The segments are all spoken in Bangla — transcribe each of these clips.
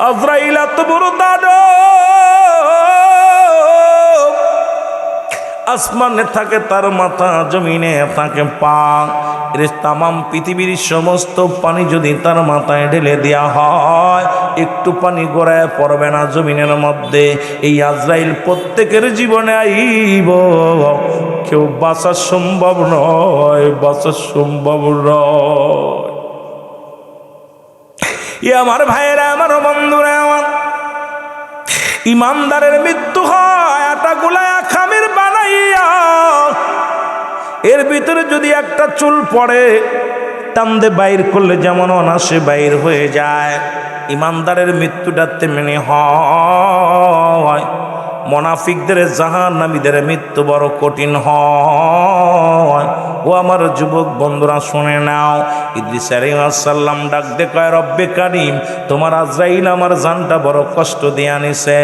আজরাইল এত বড় দানব, আসমানে থাকে তার মাথা, জমিনে থাকে পা। তামাম পৃথিবীর সমস্ত পানি যদি তার মাথায় ঢেলে দেওয়া হয়, একটু পানি গড়ায় পড়বে না জমিনের মধ্যে। এই আজরাইল প্রত্যেকের জীবনে আইব, কেউ বাঁচা সম্ভব নয়, বাঁচা সম্ভব নয়। আমার ভাইয়েরা, আমার বন্ধুরা, আমার ইমানদারের মৃত্যু হয় আটা গুলায়া খামির বানাইয়া। এর ভিতরে যদি একটা চুল পড়ে, টান্দে বাইর করলে যেমন অনাসে বাইর হয়ে যায়, ইমানদারের মৃত্যুটা তেমনি হয়। মুনাফিকদের, জাহান্নামীদের মৃত্যু বড় কঠিন হয়। ও আমার যুবক বন্ধুরা শুনে নাও, ইদ্রিস আলাইহিস সালাম ডাক দে কয়, রব্বে কারীম, তোমার আজরাইল আমার জানটা বড় কষ্ট দিয়ে আনিছে।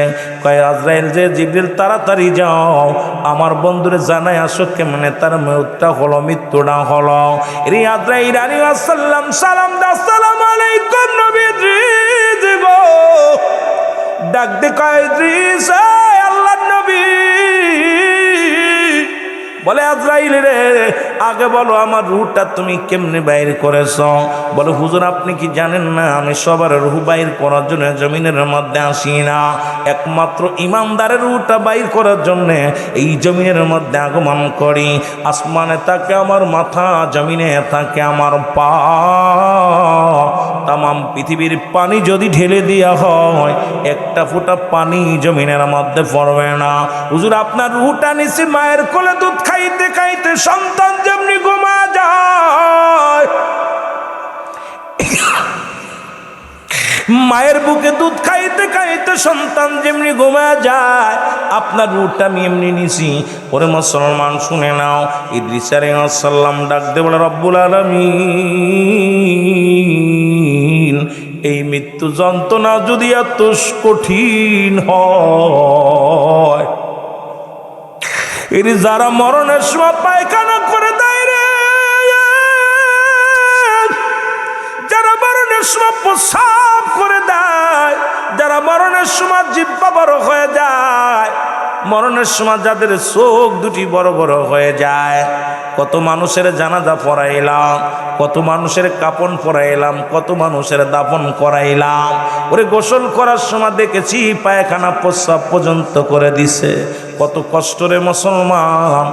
কয় আজরাইল যে জিবরিল তাড়াতাড়ি যাও, আমার বন্ধুরে জানাই আসো কেমনে তার মৃত্যুটা হলো, মৃত্যুটা হলো। রে আজরাইল আলাইহিস সালাম সালাম দা, আসসালামু আলাইকুম নবী ইদ্রিস গো। ডাক দে কয়, ইদ্রিস আল্লাহর নবী। বলে আজরাইল রে, আগে বলো আমার রুহটা তুমি কেমনে বাইর করেছ? বলে হুজুর আপনি কি জানেন না, আমি সবার রুহ বাইর করার জন্য জমিনের মধ্যে আসি না, একমাত্র ইমানদারের রুহটা বাইর করার জন্য এই জমিনের মধ্যে আগমন করি। আসমানে থাকে আমার মাথা, জমিনে থাকে আমার পা। তামাম পৃথিবীর পানি যদি ঢেলে দেওয়া হয়, একটা ফোঁটা পানি জমিনের মধ্যে পড়বে না। হুজুর আপনার রুহটা নিছি মায়ের কোলে দুধ খাইতে খাইতে, সন্তান যেমনি ঘুমা যায়, মায়ের বুকে দুধ খাইতে খাইতে সন্তান যেমনি ঘুমা যায়, আপনার রুহটা আমি এমনি নিছি। ওরে মুসলমান শুনে নাও, ইদ্রিস আলাইহিস সালাম ডাক দে বলে, রব্বুল আলামিন, এই মৃত্যু যন্ত্রণা যদি এত কঠিন হয়, এর যারা মরণের সময় পায়খানা করে দেয় রে, যারা মরণের সময় প্রস্রাব করে দেয়, যারা মরণের সময় জিহ্বা বড় হয়ে যায়, মরণের সময় যাদের চোখ দুটি বড় বড় হয়ে যায়, কত মানুষের জানাজা পড়াইলাম, কত মানুষের কাপন পরাইলাম, কত মানুষের দাফন করাইলাম। ওরে গোসল করার সময় দেখেছি পায়খানা প্রস্রাব পর্যন্ত করে দিছে। কত কষ্ট রে মুসলমান,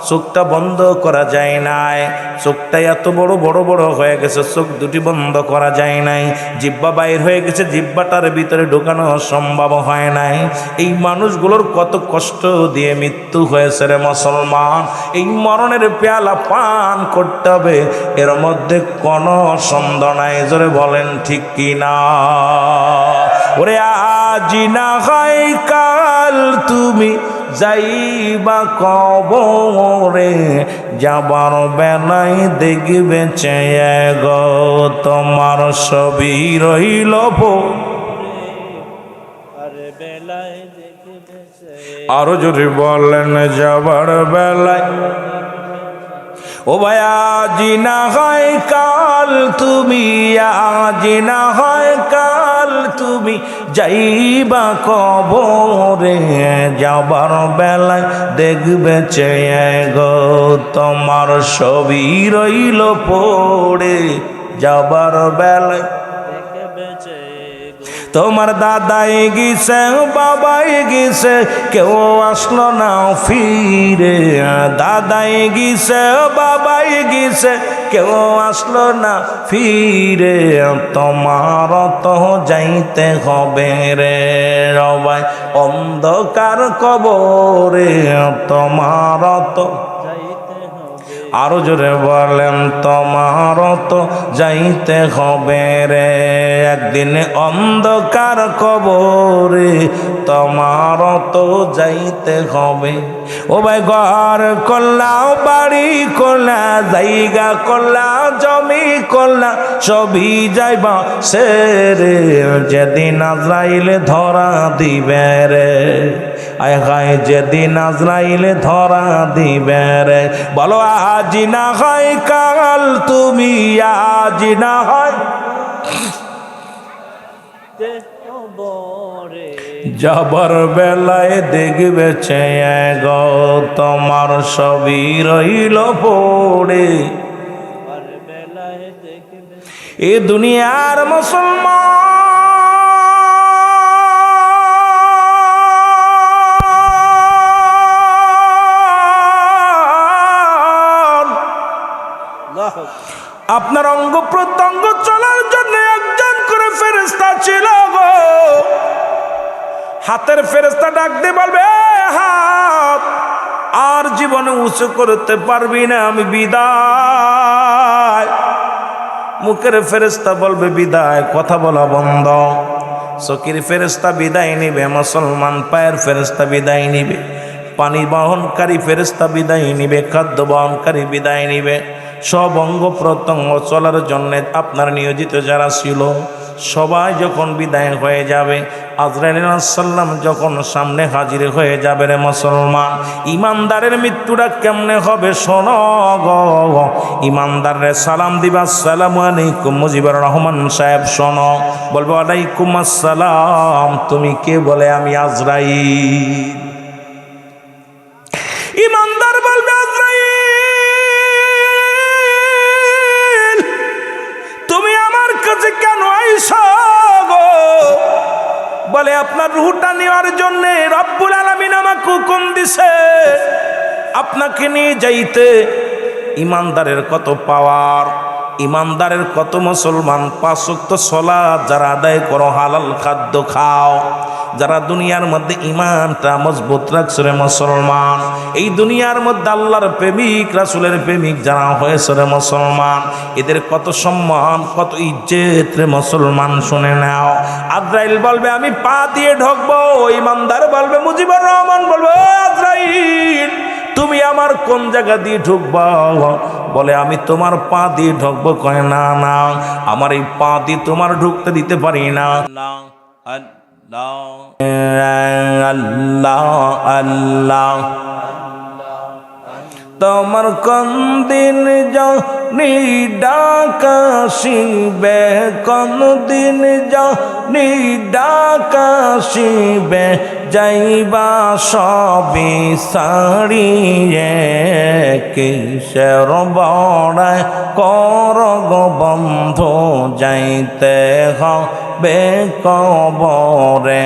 চোখটা বন্ধ করা যায় নাই, চোখটা এত বড় বড় বড় হয়ে গেছে, চোখ দুটি বন্ধ করা যায় নাই। জিহ্বা বাইর হয়ে গেছে, জিহ্বাটার ভিতরে ঢোকানো সম্ভব হয় নাই। এই মানুষগুলোর কত কষ্ট দিয়ে মৃত্যু হয়েছে রে মুসলমান। এই মরণের পেয়ালা পান করতে হবে, এর মধ্যে কোনো সন্দেহ নাই। জোরে বলেন ঠিক কিনা? ওরে আজি না হয় কাল তুমি যাইবা কবরে, যাবার বেলায় দেখবে চেয়ে গো তোমার ছবি রইল আরো যদি বলেন যাবার বেলায়। ও ভাই আজি না হয় কাল তুমি, আজি না হয় কাল তুমি যাইবা কবরে, যাবার বেলায় দেখবে চেয়ে গো তোমার ছবি রইল পড়ে, যাবার বেলায় তোমার দাদাই গেছে বাবাই গেছে কেউ আসলো না ফিরে, দাদাই গেছে বাবাই গেছে কেউ আসলো না ফিরে, তোমার তো যাইতে হবে রে সবাই অন্ধকার কবরে, তোমার তো আরো জোরে বলেন তোমার তো যাইতে হবে রে একদিন অন্ধকার কবরে, তোমার তো যাইতে হবে। ও ভাই ঘর করলাম, বাড়ি করলাম, জায়গা করলাম, জমি করলাম, সবই যাইবা সে রে, যেদিন আজরাইলে ধরা দিবে রে, আয় হায় যেদিন আজরাইলে ধরা দিবে রে। বলো আজি না হয় কাল তুমি, আজি না হয় যাবার বেলায় দেখবে চেয়ে গো তোমার সবই রইল পড়ে। এ দুনিয়ার মুসলমান, আপনার অঙ্গ প্রত্যঙ্গ চলার জন্য একজন করে ফেরেশতা ছিল গো। হাতের ফেরেশতা ডাক দিয়ে বলবে হাত আর জীবনে উঁচু করতে পারবি না, আমি বিদায়। মুখের ফেরেশতা বলবে বিদায়, কথা বলা বন্ধ। চকির ফেরেশতা বিদায় নিবে, মুসলমান পায়ের ফেরেশতা বিদায় নিবে, পানি বহনকারী ফেরেশতা বিদায় নিবে, খাদ্য বহনকারী বিদায় নিবে। সব অঙ্গ প্রত্যঙ্গ চলার জন্য আপনার নিয়োজিত যারা ছিল সবাই যখন বিদায় হয়ে যাবে, আজরাইল আলাইহিস সালাম যখন সামনে হাজির হয়ে যাবে রে মুসলমান, ইমানদারের মৃত্যুটা কেমনে হবে শোনো গো। ইমানদারের সালাম দিবা, আসসালামু আলাইকুম মুজিবুর রহমান সাহেব শোনো, বলবো আলাইকুম আসসালাম, তুমি কে? বলে আমি আজরাইল। ইমানদার বলবে আজরাইল তুমি আমার কাছে কেন আইছো গো? বলে আপনার রূহটা নেওয়ার জন্য রব্বুল আলামিন আমাকে হুকুম দিছে আপনাকে নিয়ে যাইতে। ইমানদারের কত পাওয়ার, ইমানদারের কত মুসলমান 5 ওয়াক্ত সালাত যারা আদায় করো, হালাল খাদ্য খাও, যারা দুনিয়ার মধ্যে ইমানটা মজবুত রাখছে রে মুসলমান, এই দুনিয়ার মধ্যে আল্লাহর প্রেমিক রাসূলের প্রেমিক যারা হয়েছে রে মুসলমান, এদের কত সম্মান কত ইজ্জত রে মুসলমান, শুনে নাও। আজরাইল বলবে আমি পা দিয়ে ঢুকবো, ইমানদার বলবে মুজিবুর রহমান বলবে আজরাইল তুমি আমার কোন জায়গা দিয়ে ঢুকবা? বলে আমি তোমার পা দিয়ে ঢুকবো। কয় না না, আমার এই পা দিয়ে তোমার ঢুকতে দিতে পারি না। আল্লাহ আল্লাহ তোমার কোন দিন জানি ডাকাশিবে, কোন দিন জানি ডাকাশিবে, যাইবা সবই সারিয়ে, কিসের বড়াই কর গো বন্ধু, যাইতে হবে কবরে।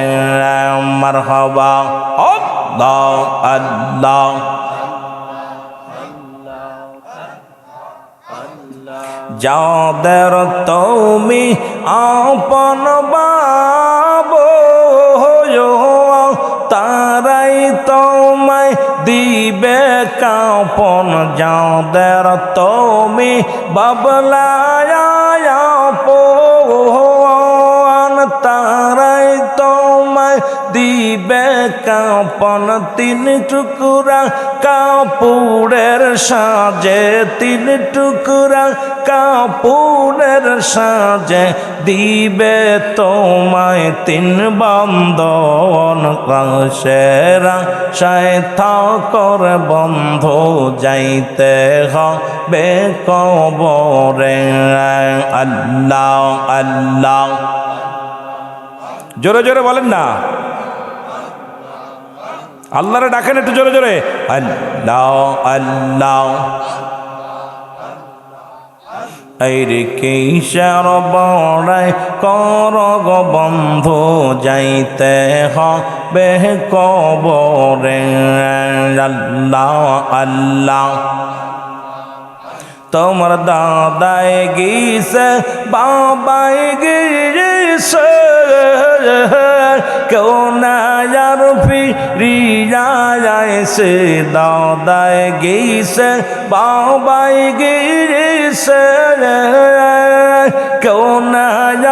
মারহাবা আল্লাহ আল্লাহ যাদের তুমি আপন বাবো, তারাই তোমায় দিবে কাপন, যাদের তুমি বাবলায় আপন, তারাই তোমায় দিবে কাপন। 3 টুকরা কাপড়ের সাজে, 3 টুকরা কাপড়ের সাজে, দিবে তোমায় 3 বন্ধন। কাশেরা শায়থা করে বন্ধ, যাইতে হবে কবরে। আল্লাহ আল্লাহ জোরে জোরে বলেন না, আল্লাহরে ডাকেন একটু জোরে জোরে, আল্লাহ আল্লাহ। আইরে কিসের বড়াই কর গো বন্ধু, যাইতে হবে কবরে। আল্লাহ আল্লাহ তোমার দাদাই গিয়েছে বাবাই গিয়েছে, কেউ না আর ফিরিয়া যাইছে। দাদাই গিয়েছে বাবাই গিয়েছে, কেউ না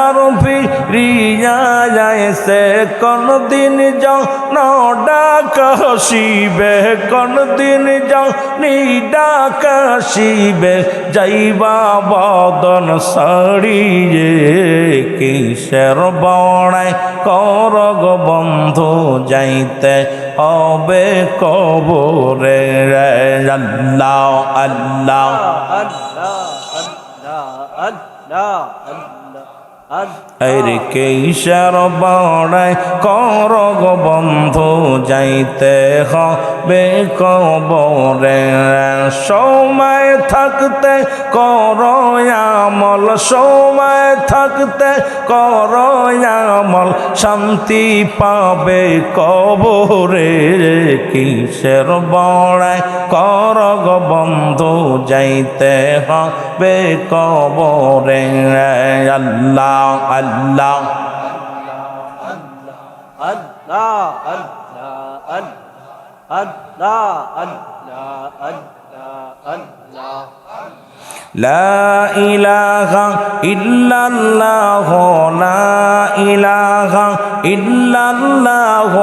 আর ফিরিয়া যাইছে। কোনদিন যেন ডাকাশিবে, কোনদিন জানি ডাকাশিবে, যাইবা বদন সারিয়ে, কিসের বড়াই কর গো বন্ধু, যাইতে হবে কবরে। আল্লাহ আল্লাহ আরে কিসের বড়াই কর গো বন্ধু যাইতে হবে কবরে সময় থাকতে কর আমল সময় থাকতে কর আমল শান্তি পাবে কবরে কিসের বড়াই কর গো বন্ধু যাইতে হবে কবরে আল্লাহ আল্লাহ আল্লাহ আল্লাহ আল্লাহ আল্লাহ আল্লাহ আল্লাহ লা ইলাহা ইল্লাল্লাহ লা ইলাহা ইল্লাল্লাহ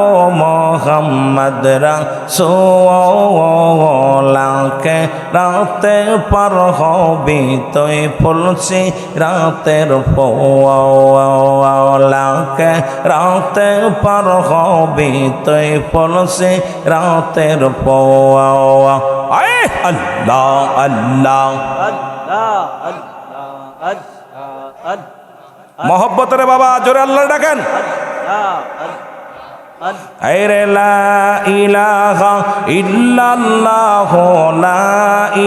মুহাম্মদ রাসূলুল্লাহকে রাতে পার হবি তুই ফুলসি রাতের পোয়ালাকে রাতে পার হবি তুই ফুলসি রাতের পোয়া আল্লাহ আল্লাহ মোহব্বতের বাবা জোরে আল্লাহ ডাকেন আরে লা ইলাহা ইল্লাল্লাহ লা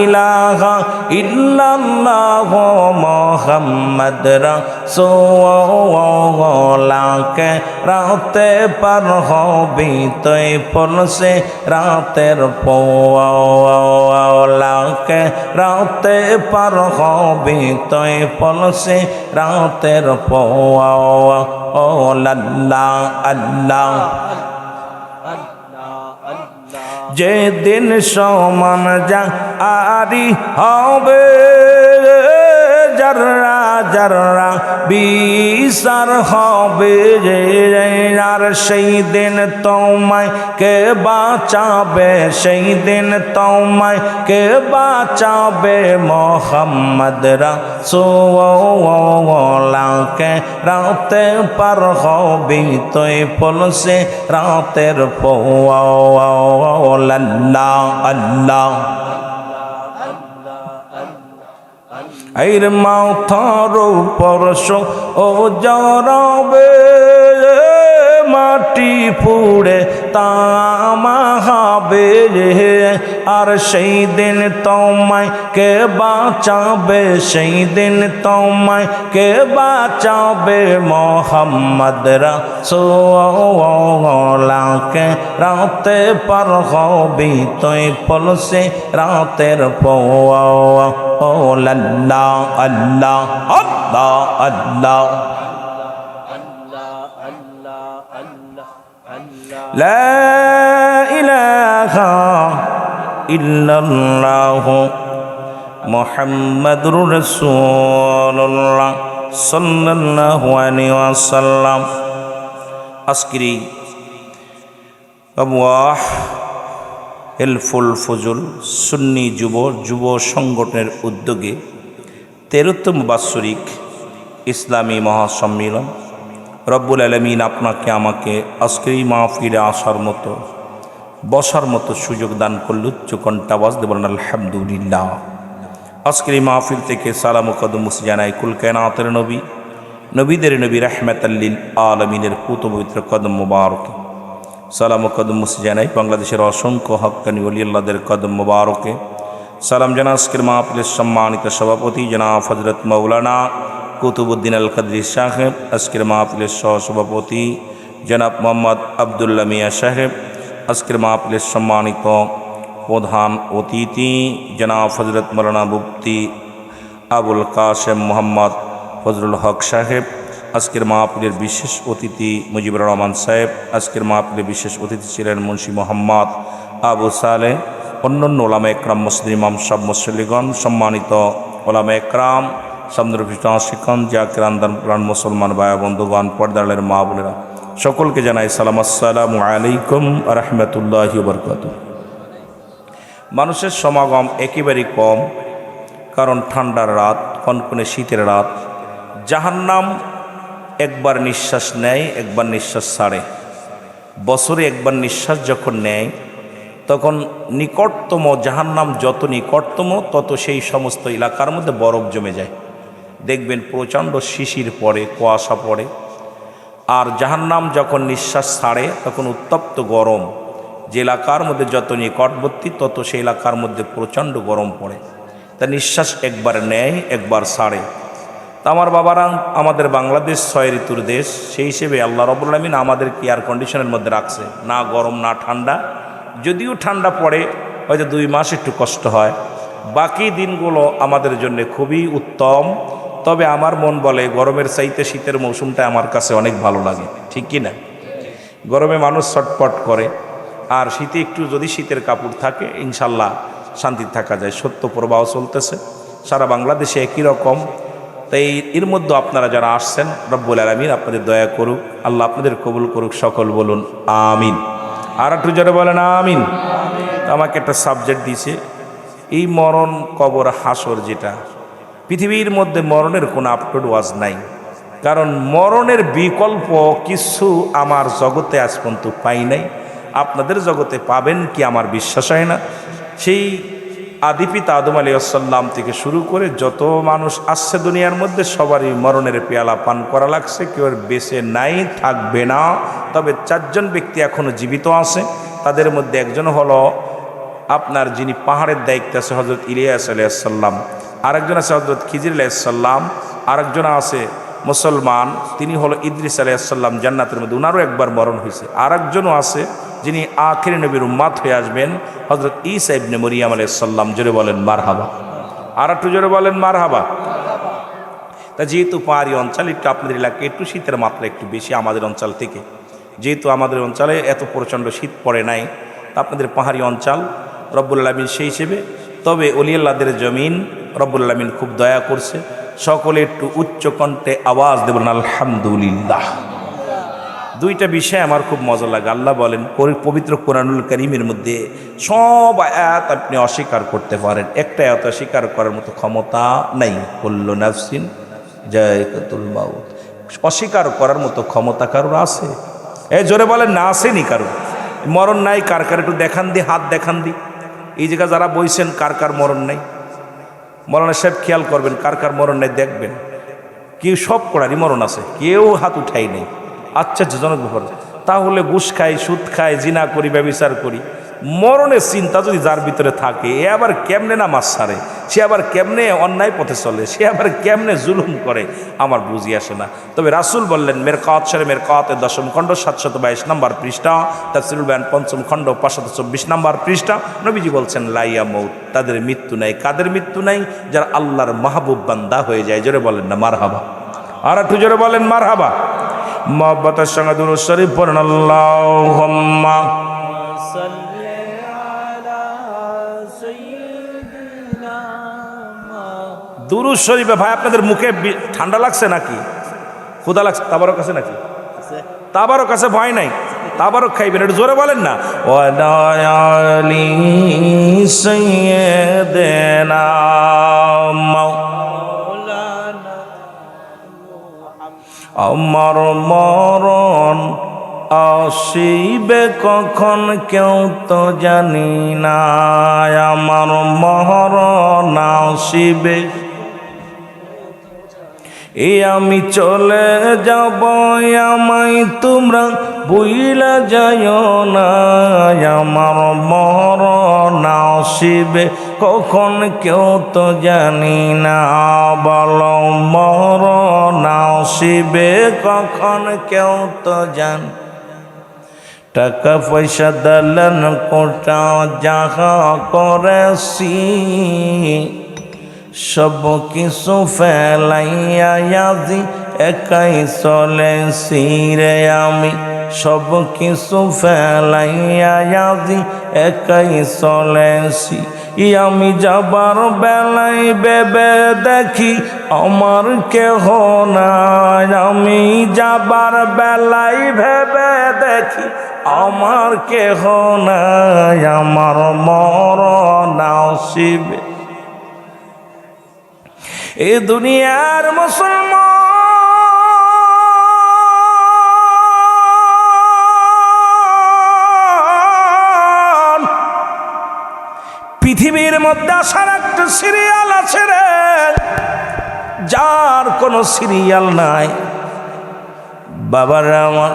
ইলাহা ইল্লাল্লাহ মুহাম্মদ রাসূলুল্লাহকে রাতে পার হবি তুই ফুলসে রাতের পোয়ালাকে রাতে পার হবি তুই ফুলসে রাতের পোয়া ও আল্লাহ আল্লাহ যেদিন সমান যা আরি হবে যারা যারা বিচার হবে আর সেই দিন তোমায় কে বাঁচাবে সেই দিন তোমায় কে বাঁচাবে মুহাম্মদ রাসূলুল্লাহকে রাতে পার হবি তুই ফুলসে রাতের পোয়া আল্লাহ আল্লাহ আইর মাথার উপর ও জড়াবে মাটি পুড়ে তামা হবে আর সেই দিন তোমায় কে বাঁচাবে সেই দিন তোমায় কে বাঁচাবে মুহাম্মদ রাসূলুল্লাহকে রাতে পার হবি তুই ফুলসে রাতের পোয়া ও আল্লাহ আল্লাহ আল্লাহ আল্লাহ লা ইলাহা ইল্লাল্লাহ মুহাম্মাদুর রাসূলুল্লাহ সাল্লাল্লাহু আলাইহি ওয়াসাল্লাম। আজকের আবওয়াহ হেলফুল ফজল সুন্নি যুব সংগঠনের উদ্যোগে 13তম বাৎসরিক ইসলামী মহাসম্মেলন রব্বুল আলামিন আপনাকে আমাকে আজকের এই মাহফিলে আসার মতো বসার মতো সুযোগ দান করল। উচ্চ কণ্ঠাবাজ বলেন আলহামদুলিল্লাহ। আজকের এই মাহফিল থেকে সালাম ও কদম জানাই কুল কায়নাতের নবী নবীদের নবী রাহমাতাল লিল আলামিনের পুত পবিত্র কদম মুবারকে। সালাম ও কদম জানাই বাংলাদেশের অসংখ্য হক্কানি ওলি আল্লাহদের কদম মুবারকে। সালাম জানা আজকের মাহফিলের সম্মানিত সভাপতি জনাব হযরত মাওলানা কুতুবউদ্দিন আল কাদরি সাহেব, আজকের মাহফিলের সহসভাপতি জনাব মোহাম্মদ আবদুল্লাহ মিয়া সাহেব, আজকের মাহফিলের সম্মানিত প্রধান অতিথি জনাব হযরত মাওলানা মুফতি আবুল কাসেম মোহাম্মদ ফজলুল হক সাহেব, আজকের মাহফিলের বিশেষ অতিথি মুজিবুর রহমান সাহেব, আজকের মাহফিলের বিশেষ অতিথি ছিলেন মুন্সি মোহাম্মদ আবু সালেহ, অন্যান্য ওলামা একরাম মসজিদ ইমাম সাহেব মুসল্লিগণ, সম্মানিত ওলামা একরাম শিক্ষণ জাকিরান প্রাণ মুসলমান ভাই বন্ধুগণ, পর্দারের মা বোনেরা, সকলকে জানাই সালাম, আসসালামু আলাইকুম ওয়া রাহমাতুল্লাহি ওয়া বারাকাতুহু। মানুষের সমাগম একেবারেই কম, কারণ ঠান্ডার রাত, কনকনে শীতের রাত। জাহান্নাম একবার নিঃশ্বাস নেয়, একবার নিঃশ্বাস ছাড়ে। বছরে একবার নিঃশ্বাস যখন নেয় তখন নিকটতম জাহান্নাম যত নিকটতম তত সেই সমস্ত এলাকার মধ্যে বরফ জমে যায়। দেখবেন প্রচণ্ড শিশির পড়ে, কুয়াশা পড়ে। আর জাহান্নাম যখন নিঃশ্বাস ছাড়ে তখন উত্তপ্ত গরম। যে এলাকার মধ্যে যত নিকটবর্তী তত সেই এলাকার মধ্যে প্রচণ্ড গরম পড়ে। তা নিঃশ্বাস একবার নেয়, একবার ছাড়ে। তা আমার বাবারা, আমাদের বাংলাদেশ 6 ঋতুর দেশ, সেই হিসেবে আল্লাহ রাব্বুল আলামিন আমাদেরকে এয়ার কন্ডিশনের মধ্যে রাখছে, না গরম না ঠান্ডা। যদিও ঠান্ডা পড়ে, হয়তো 2 মাস একটু কষ্ট হয়, বাকি দিনগুলো আমাদের জন্য খুবই উত্তম। তবে আমার মন বলে গরমের চাইতে শীতের মৌসুমটা আমার কাছে অনেক ভালো লাগে, ঠিক কি না? গরমে মানুষ ছটপট করে, আর শীতে একটু যদি শীতের কাপড় থাকে ইনশাল্লাহ শান্তি থাকা যায়। সত্য প্রবাহ চলতেছে সারা বাংলাদেশে একই রকম। তাই এর মধ্যে আপনারা যারা আসছেন, রব্বুল আলামিন আপনাদের দয়া করুক, আল্লাহ আপনাদের কবুল করুক, সকল বলুন আমিন। আর একটু জোরে বলেন আমিন। আমাকে একটা সাবজেক্ট দিয়েছে, এই মরণ, কবর, হাসর, যেটা পৃথিবীর মধ্যে মরণের কোনো আপলোড ওয়াজ নাই। কারণ মরণের বিকল্প কিছু আমার জগতে আজ পর্যন্ত পাই নাই। আপনাদের জগতে পাবেন কি আমার বিশ্বাস হয় না। সেই আদিপিতা আদম আলাইহিস সালাম থেকে শুরু করে যত মানুষ আসছে দুনিয়ার মধ্যে সবারই মরণের পেয়ালা পান করা লাগছে, কেউ বেঁচে নাই, থাকবে না। তবে 4 জন ব্যক্তি এখনও জীবিত আছে। তাদের মধ্যে একজন হলো আপনার যিনি পাহাড়ের দায়িত্বে আছে, হজরত ইলিয়াস আলাইহিস সালাম। আরেকজন আছে হজরত খিজির আলাইহিস সালাম। আরেকজন আছে মুসলমান, তিনি হলো ইদ্রিস আলাইহিস সালাম, জান্নাতের মধ্যে, ওনারও একবার মরণ হয়েছে। আরেকজনও আছে যিনি আখির নবীর উম্মাত হয়ে আসবেন, হজরত ঈসা ইবনে মরিয়ম আলাইহিস সালাম। জোরে বলেন মারহাবা। আর একটু জোরে বলেন মারহাবা। তা যেহেতু পাহাড়ি অঞ্চল, একটু আপনাদের এলাকায় একটু শীতের মাত্রা একটু বেশি আমাদের অঞ্চল থেকে, যেহেতু আমাদের অঞ্চলে এত প্রচণ্ড শীত পড়ে নাই, তা আপনাদের পাহাড়ি অঞ্চল রব্বুল আলামিন সেই হিসেবে। তবে ওলিয়াল্লাহদের জমিন রব্বুল আলামিন খুব দয়া করছে। সকলে একটু উচ্চ কণ্ঠে আওয়াজ দেবেন আলহামদুলিল্লাহ। 2টা বিষয় আমার খুব মজা লাগে। আল্লাহ বলেন পবিত্র কোরআনুল কারীমের মধ্যে সব আয়াত আপনি অস্বীকার করতে পারেন, একটা আয়াত অস্বীকার করার মতো ক্ষমতা নাই। কুল্লু নাফসিন যায়কাতুল মাউত, অস্বীকার করার মতো ক্ষমতা কারোর আছে? এই জোরে বলেন না, আসেনি কারো? মরণ নাই কার কার একটু দেখান দি, হাত দেখান দি। এই জায়গা যারা বইছেন কার কার মরণ নাই? মরণের সাহেব খেয়াল করবেন, কার কার মরণ নাই দেখবেন। কেউ সব করারই মরণ আছে, কেউ হাত উঠাই নেই। আশ্চর্যজনক ব্যাপার। তাহলে ঘুষ খাই, সুদ খাই, জিনা করি, ব্যভিচার করি, মরণের চিন্তা যদি যার ভিতরে থাকে, এ আবার কেমনে নামাজ ছাড়ে, সে আবার কেমনে অন্যায় পথে চলে, সে আবার কেমনে জুলুম করে, আমার বুঝি আসে না। তবে রাসূল বললেন, মেরকাত শরে মেরকাতের 10ম খণ্ড 722 নম্বর পৃষ্ঠা, তাফসীরুল বায়ান 5ম খণ্ড 524 নম্বর পৃষ্ঠা, নবীজি বলছেন লাইয়া মউত, তাদের মৃত্যু নাই। কাদের মৃত্যু নাই? যারা আল্লাহর মাহবুব বান্দা হয়ে যায়। জোরে বলেন না মারহাবা। আর একটু জোরে বলেন মারহাবা। মহব্বতের সঙ্গে দুরূদ শরীফ পড়েন আল্লাহুম্মা সাল্লি আলা সাইয়্যিদিনা। দুরূদ শরীফে ভাই আপনাদের মুখে ঠান্ডা লাগছে নাকি? ক্ষুধা লাগছে? তাবারক আছে নাকি? তাবারক আছে, ভয় নাই, তাবারক খাইবেন। একটু জোরে বলেন না। ওয়ালি সাইয়্যিদিনা আমার মরণ আসিবে কখন কেউ তো জানি না, আমার মরণ আসিবে, এই আমি চলে যাব, আমায় তোমরা ভুইলা যাইও না, আমার মরণ আসিবে কখন কেউ তো জানি না, বলো মরণ আসিবে কখন কেউ তো জান। টাকা পয়সা দালান কোটা যাহা করেছি, সব কিছু ফেলাইয়া আজি একাই চলেছি রে আমি, সব কিছু ফেলাইয়া আজি একাই চলেছি। আমি যাবার বেলায় ভেবে দেখি আমার কেহ নাই, আমি যাবার বেলায় ভেবে দেখি আমার কেহ নাই, আমার মরণ আসিবে। এ দুনিয়ার মুসলমান, পৃথিবীর মধ্যে আসার একটা সিরিয়াল আছে রে, যা সিরিয়াল নাই। বাবারা আমার,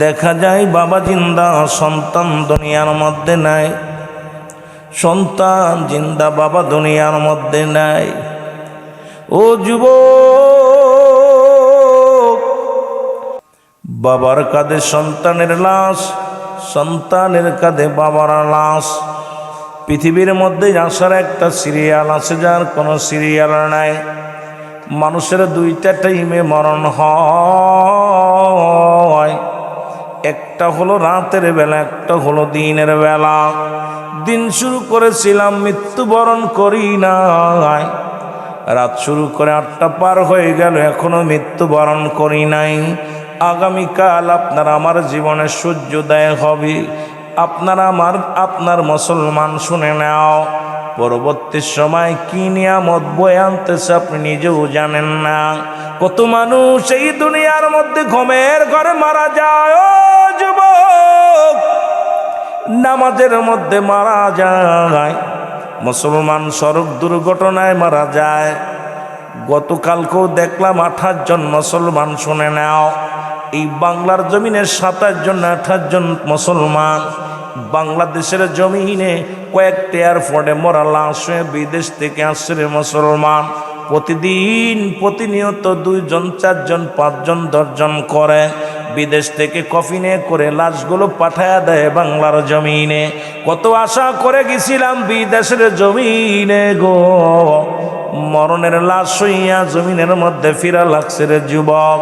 দেখা যায় বাবা জিন্দা, সন্তান দুনিয়ার মধ্যে নাই। সন্তান জিন্দা, বাবা দুনিয়ার মধ্যে নাই। ও যুবক, বাবার কাঁধে সন্তানের লাশ, সন্তানের কাঁধে বাবার লাশ। পৃথিবীর মধ্যে আসার একটা সিরিয়াল আছে, যার কোনো সিরিয়াল নাই। মানুষের দুইটা টাইমে মরণ হয়, একটা হলো রাতের বেলা, একটা হলো দিনের বেলা। দিন শুরু করেছিলাম, মৃত্যুবরণ করি নাই। রাত শুরু করে 8টা পার হয়ে গেল, এখনো মৃত্যুবরণ করি নাই। আগামীকাল আপনার আমার জীবনে সূর্যোদয় হবে। আপনার মুসলমান শুনে নাও, পরবর্তী সময় কি নিয়ামত বয়ে আনতেছে আপনি নিজেও জানেন না। কত মানুষ এই দুনিয়ার মধ্যে ঘুমের ঘরে মারা যায়। ও যুবক, নামাজের মধ্যে মারা যায়। মুসলমান সড়ক দুর্ঘটনায় মারা যায়। গতকালকেও দেখলাম 28 জন মুসলমান, শুনে নাও। এই বাংলার জমিনে 27 জন 28 জন মুসলমান। বাংলাদেশের জমিনে কয়েকটা এয়ারপোর্টে মরা লাশ হয়ে বিদেশ থেকে আসছে রে মুসলমান। প্রতিদিন প্রতিনিয়ত 2 জন 4 জন 5 জন 10 জন করে বিদেশ থেকে কফিনে করে লাশগুলো পাঠায়া দেয় বাংলার জমিনে। কত আশা করে গেছিলাম বিদেশের জমিনে গো, মরণের লাশ হইয়া জমিনের মধ্যে ফিরা লাগছে রে যুবক।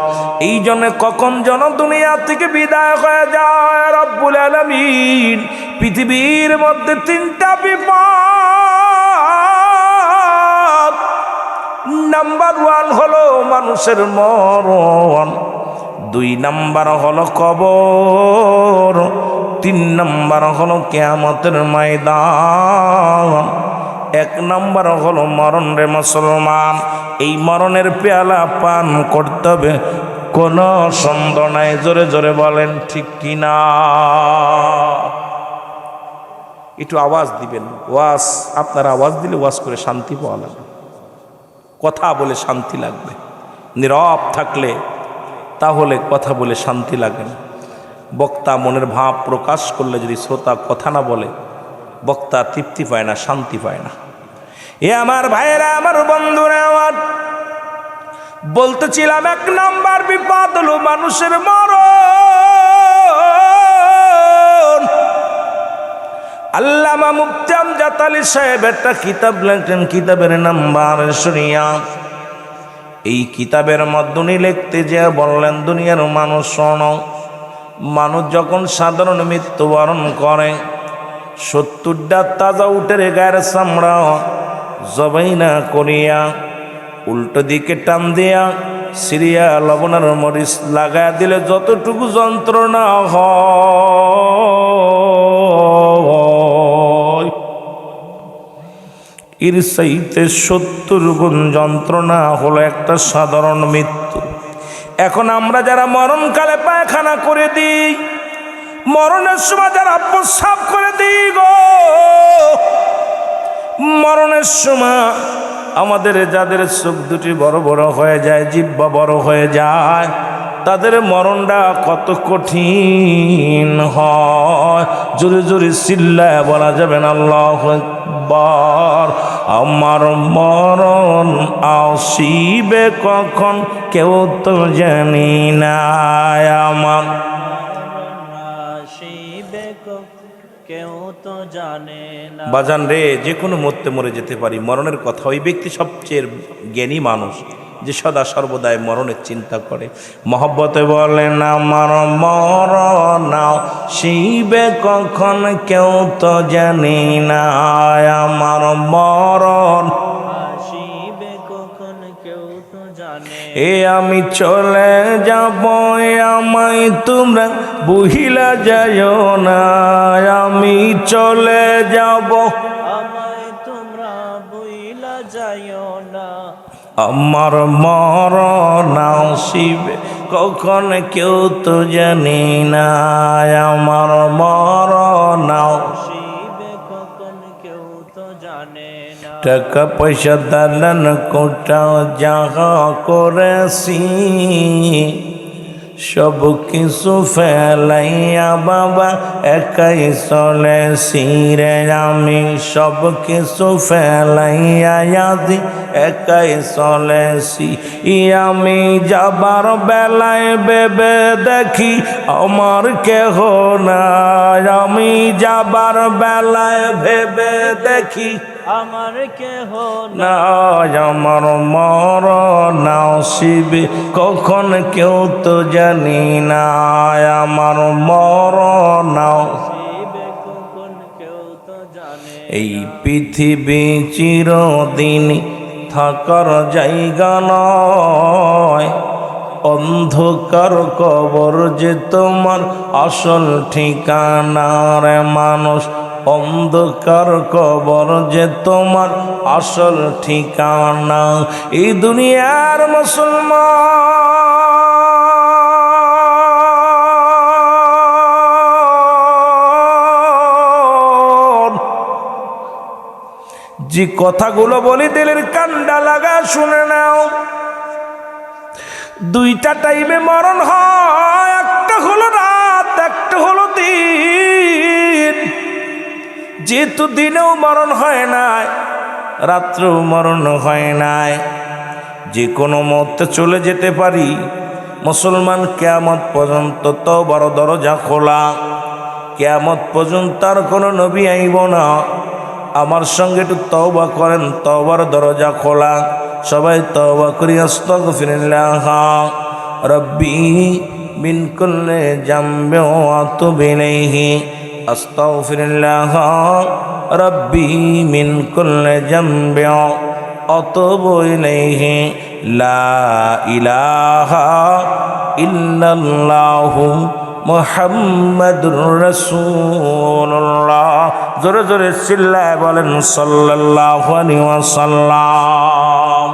এই জন্য কখন যেন দুনিয়া থেকে বিদায় হয়ে যায়। রব্বুল আলামিন পৃথিবীর মধ্যে 3টা বিপদ। নাম্বার 1 হলো মানুষের মরণ, 2 নাম্বার হলো কবর, 3 নাম্বার হলো কিয়ামতের ময়দান, 1 নাম্বার হলো মরণ রে মুসলমান। এই মরণের পেয়ালা পান করতে হবে, কোনো সন্দেহ নাই। জোরে জোরে বলেন ঠিক কিনা? একটু আওয়াজ দিবেন। ওয়াজ, আপনারা আওয়াজ দিলে ওয়াজ করে শান্তি পাওয়া লাগবে, কথা বলে শান্তি লাগবে। নীরব থাকলে তাহলে কথা বলে শান্তি লাগে না। বক্তা মনের ভাব প্রকাশ করলে যদি শ্রোতা কথা না বলে, বক্তা তৃপ্তি পায় না, শান্তি পায় না। এ আমার ভাইয়েরা, আমার বন্ধুরা, আমার বলতেছিলাম 1 নাম্বার বিপদ হলো মানুষের মরণ। আল্লামা মুফতি আমজাদ আলী সাহেব একটা কিতাব লিখলেন, কিতাবের নাম্বার শুনিয়া। এই কিতাবের মধ্যে উনি লিখতে যে বললেন, দুনিয়ার মানুষ শোনো, মানুষ যখন সাধারণ মৃত্যুবরণ করে 70টা তাজা উটের গায়ের চামড়া জবাই না করিয়া উল্টো দিকে টান দিয়া সিরিয়া লবণের মরিচ লাগায় দিলে যতটুকু যন্ত্রণা হয়, এর চাইতে 70 গুণ যন্ত্রণা হলো একটা সাধারণ মৃত্যু। এখন আমরা যারা মরণকালে পায়খানা করে দিই, মরণের সময় যারা প্রস্রাব করে দিই গো, মরণের সময় আমাদের যাদের চোখ দুটি বড় বড় হয়ে যায়, জিহ্বা বড় হয়ে যায়, তাদের মরণটা কত কঠিন হয়। জোরে জোরে চিল্লায় বলা যাবে না আল্লাহু আকবার। আমার মরণ আসিবে কখন কেউ তো জানি না, আমার কেউ তো জানে না। বাজান রে, যে কোনো মুহূর্তে মরে যেতে পারি, মরণের কথা। ওই ব্যক্তি সবচেয়ে জ্ঞানী মানুষ যে সদা সর্বদাই মরণের চিন্তা করে। মহব্বতে বলেন আমার মরণ শিবে কখন কেউ তো জানি না, আমার মরণ আসিবে কখন কেউ তো জানে। এ আমি চলে যাব, আমায় তোমরা বুহিলা যাইও না, আমি চলে যাব, আমায় তোমরা বইলা যাইও না। আমার মরণ আসিবে কখন কেউ তো জানি না, আমার মরণ আসিবে কখন কেউ তো জানে না। টাকা পয়সা দালান কোটা যাহা করেছি সব কিছু ফেলাইয়া বাবা একাই চলেছি রে আমি সব কিছু ফেলাইয়া আজি একাই চলেছি আমি যাবার বেলায় ভেবে দেখি আমার কেহ নাই আমি যাবার বেলায় ভেবে দেখি আমার কেহ না আমার মরণ আসিবে কখন কেউ তো জানি না আমার মরণ আসিবে কখন কেউ তো জানে এই পৃথিবী চিরদিন থাকার জায়গা নয় অন্ধকার কবর যে তোমার আসল ঠিকানা রে মানুষ অন্ধকার কবর যে তোমার আসল ঠিকানা এই দুনিয়ার মুসলমান যে কথাগুলো বলি দিলের কান্ডা লাগা শুনে নাও দুইটা টাইমে মরণ হয় একটা হলো রাত একটা হলো দিন যেহেতু দিনেও মরণ হয় নাই রাত্রেও মরণ হয় নাই যে কোনো মুহূর্তে চলে যেতে পারি মুসলমান কিয়ামত পর্যন্ত তওবার দরজা খোলা কিয়ামত পর্যন্ত আর কোনো নবী আইব না আমার সঙ্গে একটু তওবা করেন তওবার দরজা খোলা সবাই তওবা করি আস্তাগফিরুল্লাহ রব্বি মিন কুল্লি জামবি ওয়া আতুবু ইলাইহি আস্তাগফিরুল্লাহ রব্বি মিন কুল্লি জামবি ওয়া আতুবু ইলাইহি লা ইলাহা ইল্লাল্লাহু মুহাম্মাদুর রাসূলুল্লাহ জোরে জোরে চিল্লায় বলেন সাল্লাল্লাহু আলাইহি ওয়াসাল্লাম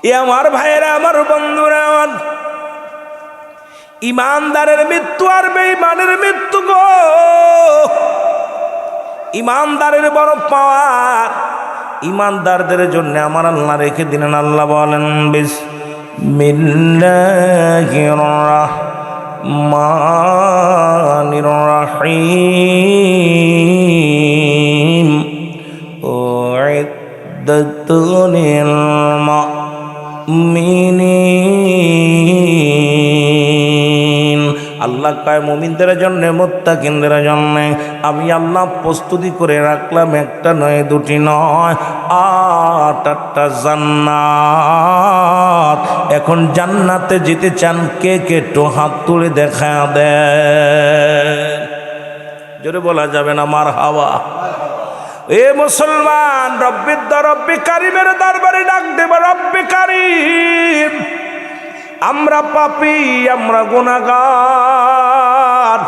এ আমার ভাইয়েরা আমার বন্ধুরা ইমানদারের মৃত্যু আর বেঈমানের মৃত্যু গো ইমানদারের বড় পাওয়ার ইমানদারদের জন্য আমার আল্লাহ রেখে দিলেন আল্লাহ বলেন বিসমিল্লাহির রাহমানির রহিম উইদ্দাতু লিল মুমিনিন আল্লাহ কয় মুমিনদের জন্য মুত্তাকিনদের জন্য আমি আল্লাহ প্রস্তুতি করে রাখলাম একটা নয় দুটি নয় 8টা জান্নাত এখন জান্নাতে যেতে চান কে কে একটু হাত তুলে দেখা দেয় জোরে বলা যাবে না মারহাবা এ মুসলমান রব্বি কারিমের দরবারে ডাক দেব রব্বি কারিম আমরা পাপী আমরা গুনাহগার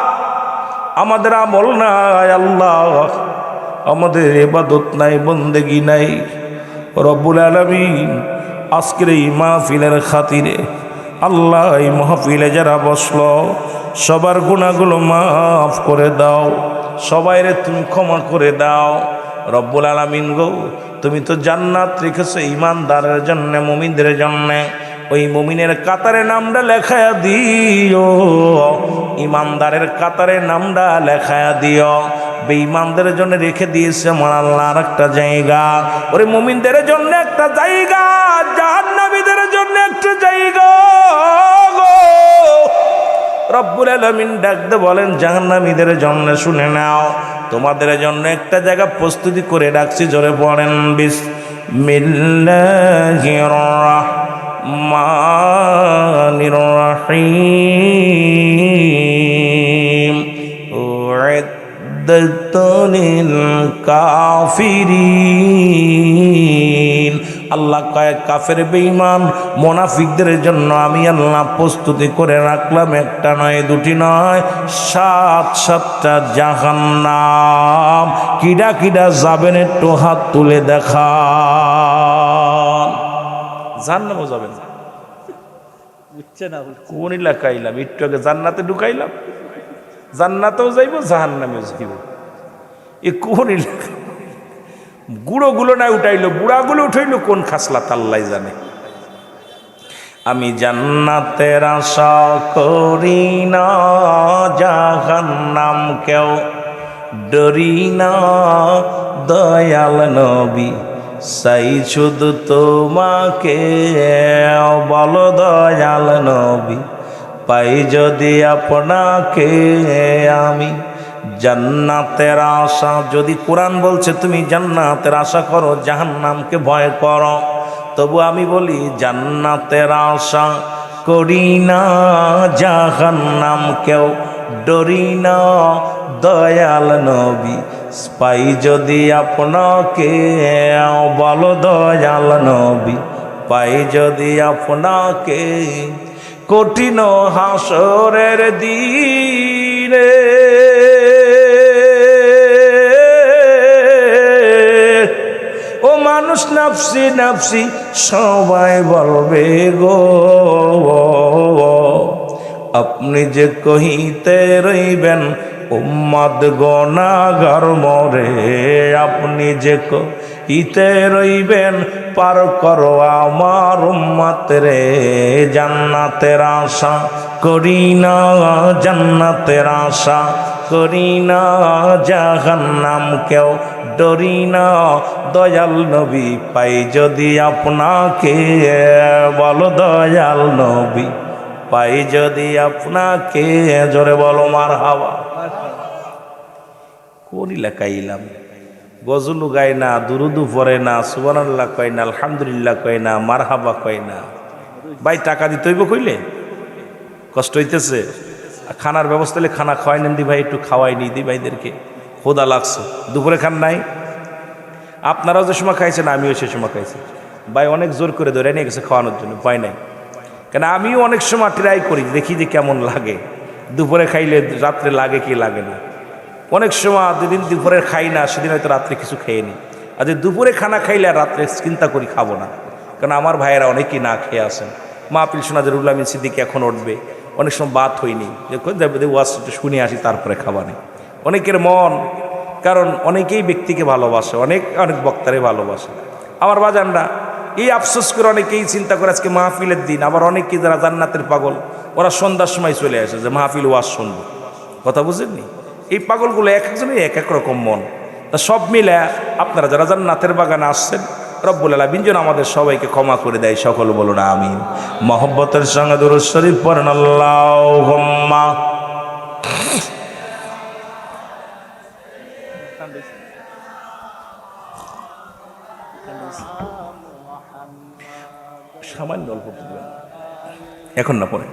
আমাদের আমল নাই আল্লাহ আমাদের ইবাদত নাই বন্দেগী নাই রব্বুল আলামিন আজকের এই মাহফিলের খাতিরে আল্লাহ এই মাহফিলে যারা বসলো সবার গুনাহগুলো মাফ করে দাও সবাইরে তুমি ক্ষমা করে দাও রব্বুল আলামিন গো তুমি তো জান্নাত রেখেছো ঈমানদারের জন্য মুমিনদের জন্য ওই মুমিনের কাতারে নামটা লেখায়া দিও ঈমানদারের কাতারে নামটা লেখায়া দিও বেঈমানদের জন্য রেখে দিয়েছে আমার আল্লাহ আর একটা জায়গা ওরে মুমিনদের জন্য একটা জায়গা জাহান্নামীদের জন্য একটা জায়গা গো রব্বুল আলামিন ডাকতে বলেন জাহান্নামীদের জন্য শুনে নাও তোমাদের জন্য একটা জায়গা প্রস্তুতি করে রাখছি জোরে পড়েন বিসমিল্লাহির রাহমানির রহিম উইদ্দাতু লিল কাফিরিন আল্লাহ কয়েক কাফের বেঈমান মুনাফিকদের জন্য আমি আল্লাহ প্রস্তুতি করে রাখলাম একটা নয় দুটি নয় 7টা জাহান্নাম কিডা কিডা যাবেন একটু হাত তুলে দেখান জান্নাতও যাবেন বুঝছে না কোন এলাকায় এলাম একটু আগে জান্নাতে ঢুকাইলাম জান্নাতেও যাইব জাহান্নামেও যাইব এ কোন এলাকা গুঁড়োগুলো না উঠাইলো, বুড়াগুলো উঠাইলো কোন খাসলা তাল্লাই জানে। আমি জান্নাতের আশা করি না, জাহান্নাম কেউ ডরি না, দয়াল নবী চাই শুধু তোমাকে, বলো দয়াল নবী পাই যদি আপনাকে আমি জান্নাতের আশা। যদি কোরআন বলছে তুমি জান্নাতের আশা করো, জাহান্নামকে ভয় করো, তবু আমি বলি জান্নাতের আশা করি না, জাহান্নাম কেউ ডরি না, দয়াল নবী পাই যদি আপনাকে, বলো দয়াল নবী পাই যদি আপনাকে। কঠিন হাসরের দিনে ও মানুষ নাফসি নাফসি সবাই বলবে গো, আপনি যে কহিতে রইবেন উম্মত গুনাহগার মরে, আপনি যে কহিতে রইবেন পার করো আমার উম্মত রে। জান্নাতের আশা করি না, জান্নাতের আশা করি না, জাহান্নাম কেউ ডরি না, দয়াল নবী পাই যদি আপনাকে, বলো দয়াল নবী পাই যদি আপনাকে। জোরে বলো মারহাবা। কোন এলাকায় এলাম? গজলু গায় না, দুরুদু পড়ে না, সুবহানাল্লাহ কয় না, আলহামদুলিল্লাহ কয় না, মারহাবা কয় না। ভাই টাকা দিতে হইব কইলে কষ্ট হইতেছে। খানার ব্যবস্থা হলে খানা খাওয়াই নেন দি ভাই, একটু খাওয়াই নি দি ভাইদেরকে, খোদা লাগছে। দুপুরে খান নাই? আপনারাও যে সময় খাইছেন আমিও সে সময় খাইছি। ভাই অনেক জোর করে ধরে নিয়ে গেছে খাওয়ানোর জন্য, ভয় নাই। কেন আমিও অনেক সময় ট্রাই করি, দেখি যে কেমন লাগে, দুপুরে খাইলে রাত্রে লাগে কি লাগে না। অনেক সময় যেদিন দুপুরে খাই না সেদিন হয়তো রাত্রে কিছু খেয়ে নিই, আর যে দুপুরে খানা খাইলে আর রাত্রে চিন্তা করি খাবো না। কারণ আমার ভাইয়েরা অনেকেই না খেয়ে আসেন। মাহফিল শোনা যে রুল আমিন সিদ্দিকী এখন উঠবে, অনেক সময় বাত হয়নি, যে ওয়াজ শুনে আসি তারপরে খাওয়া নেই। অনেকের মন, কারণ অনেকেই ব্যক্তিকে ভালোবাসে, অনেক অনেক বক্তারে ভালোবাসে। আমার বাজানরা এই আফসোস করে অনেকেই চিন্তা করে আজকে মাহফিলের দিন, আবার অনেকেই যারা জান্নাতের পাগল ওরা সন্ধ্যার সময় চলে আসে যে মাহফিল ওয়াজ শুনবো। কথা বুঝেননি? এই পাগলগুলো এক একজনের এক এক রকম মন। তা সব মিলে আপনারা যারা জান্নাতের বাগানে আসছেন, রব্বুল আলামিন যেন আমাদের সবাইকে ক্ষমা করে দেয়। সকল বলুন আমিন। মহব্বতের সঙ্গে দুরূদ শরীফ পড়েন আল্লাহুম্মা। সামান্য অল্প এখন না পরে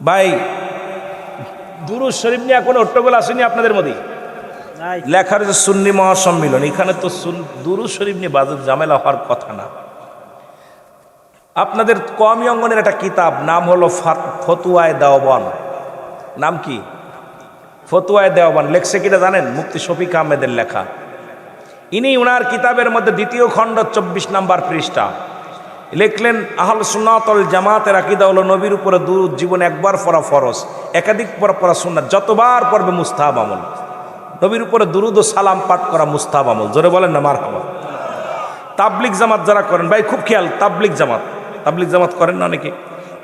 ভাই দুরূদ শরীফ নিয়ে কোনো হট্টগোল আসেনি আপনাদের মধ্যে? লেখার যে সুন্নি মহাসম্মিলন, এখানে তো দুরূদ শরীফ নিয়ে বাজে ঝামেলা হওয়ার কথা না। আপনাদের কওমি অঙ্গনের একটা কিতাব, নাম হলো ফতুয়ায়ে দেওবান। নাম কি? ফতুয়ায়ে দেওবান। লেখছে কিটা জানেন? মুফতি শফিক আহমেদের লেখা। ইনি উনার কিতাবের মধ্যে দ্বিতীয় খণ্ড 24 নম্বর পৃষ্ঠা লিখলেন, আহলে সুন্নাত ওয়াল জামাতের আকীদা হলো নবীর উপরে দুরূদ জীবনে একবার পড়া ফরজ, একাধিক পড়া সুন্নাত, যতবার পড়বে মুস্তাহাব আমল। নবীর উপরে দুরূদ ও সালাম পাঠ করা মুস্তাহাব আমল। জোরে বলেন না মারহাবা। তাবলিগ জামাত যারা করেন ভাই খুব খেয়াল, তাবলিগ জামাত করেন না অনেকে?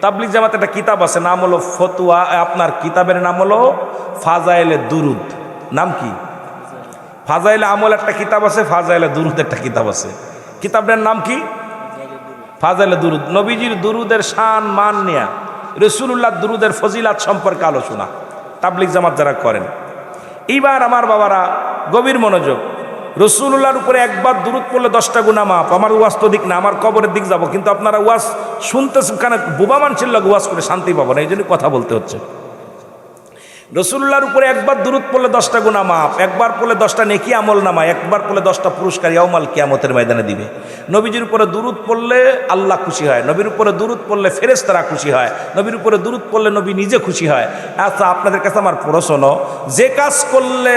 তাবলিগ জামাত একটা কিতাব আছে, নাম হলো ফতুয়া, আপনার কিতাবের নাম হলো ফাজাইলে দুরূদ। নাম কি? ফাজাইলে আমল একটা কিতাব আছে, ফাজাইলে দুরূদ একটা কিতাব আছে। কিতাবটার নাম কি? ফাজাইলে দুরূদ। নবীজির দুরূদের শান মান নিয়া, রাসূলুল্লাহ দুরূদের ফজিলাত সম্পর্কে আলোচনা তাবলিগ জামাত যারা করেন। এইবার আমার বাবারা গভীর মনোযোগ, রাসূলুল্লাহর উপরে একবার দুরূদ পড়লে 10টা গুনাহ মাফ। আমার ওয়াজ তো দিক না, আমার কবরের দিক যাব, কিন্তু আপনারা ওয়াজ শুনতেছেন কেন? বোবা মানুষের লোক ওয়াজ করে শান্তি পাবো না, এই জন্য কথা বলতে হচ্ছে। রাসূলুল্লাহর উপরে একবার দুরূদ পড়লে 10টা গুনাহ মাফ, একবার পড়লে 10টা নেকি আমল নামা, একবার পড়লে 10টা পুরস্কার ইয়াউমাল কিয়ামতের ময়দানে দিবে। নবীজির উপরে দুরূদ পড়লে আল্লাহ খুশি হয়, নবীর উপরে দুরূদ পড়লে ফেরেশতারা খুশি হয়, নবীর উপরে দুরূদ পড়লে নবী নিজে খুশি হয়। আচ্ছা, আপনাদের কাছে আমার প্রশ্ন, যে কাজ করলে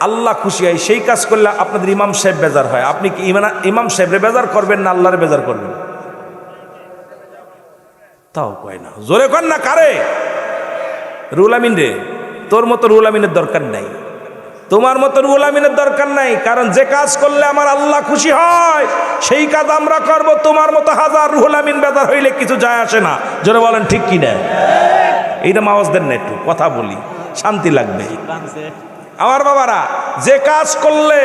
আল্লাহ খুশি হয় সেই কাজ করলে আপনাদের ইমাম সাহেব বেজার হয়, আপনি কি ইমাম সাহেবরে বেজার করবেন না আল্লাহরে বেজার করবেন? তাও কয় না, জোরে কর না। কারে? রুল আমিন রে। তোর মতো রুল আমিনের দরকার নাই। তোমার মতো রুহুল আমিনের দরকার নাই, কারণ যে কাজ করলে আমার আল্লাহ খুশি হয় সেই কাজ আমরা করব। তোমার মতো হাজার রুহুল আমিন বেজার হইলে কিছু যায় আসে না। জোরে বলেন ঠিক কি না? এইটা মাওয়াজ দেন না, একটু কথা বলি, শান্তি লাগবে। আমার বাবারা, যে কাজ করলে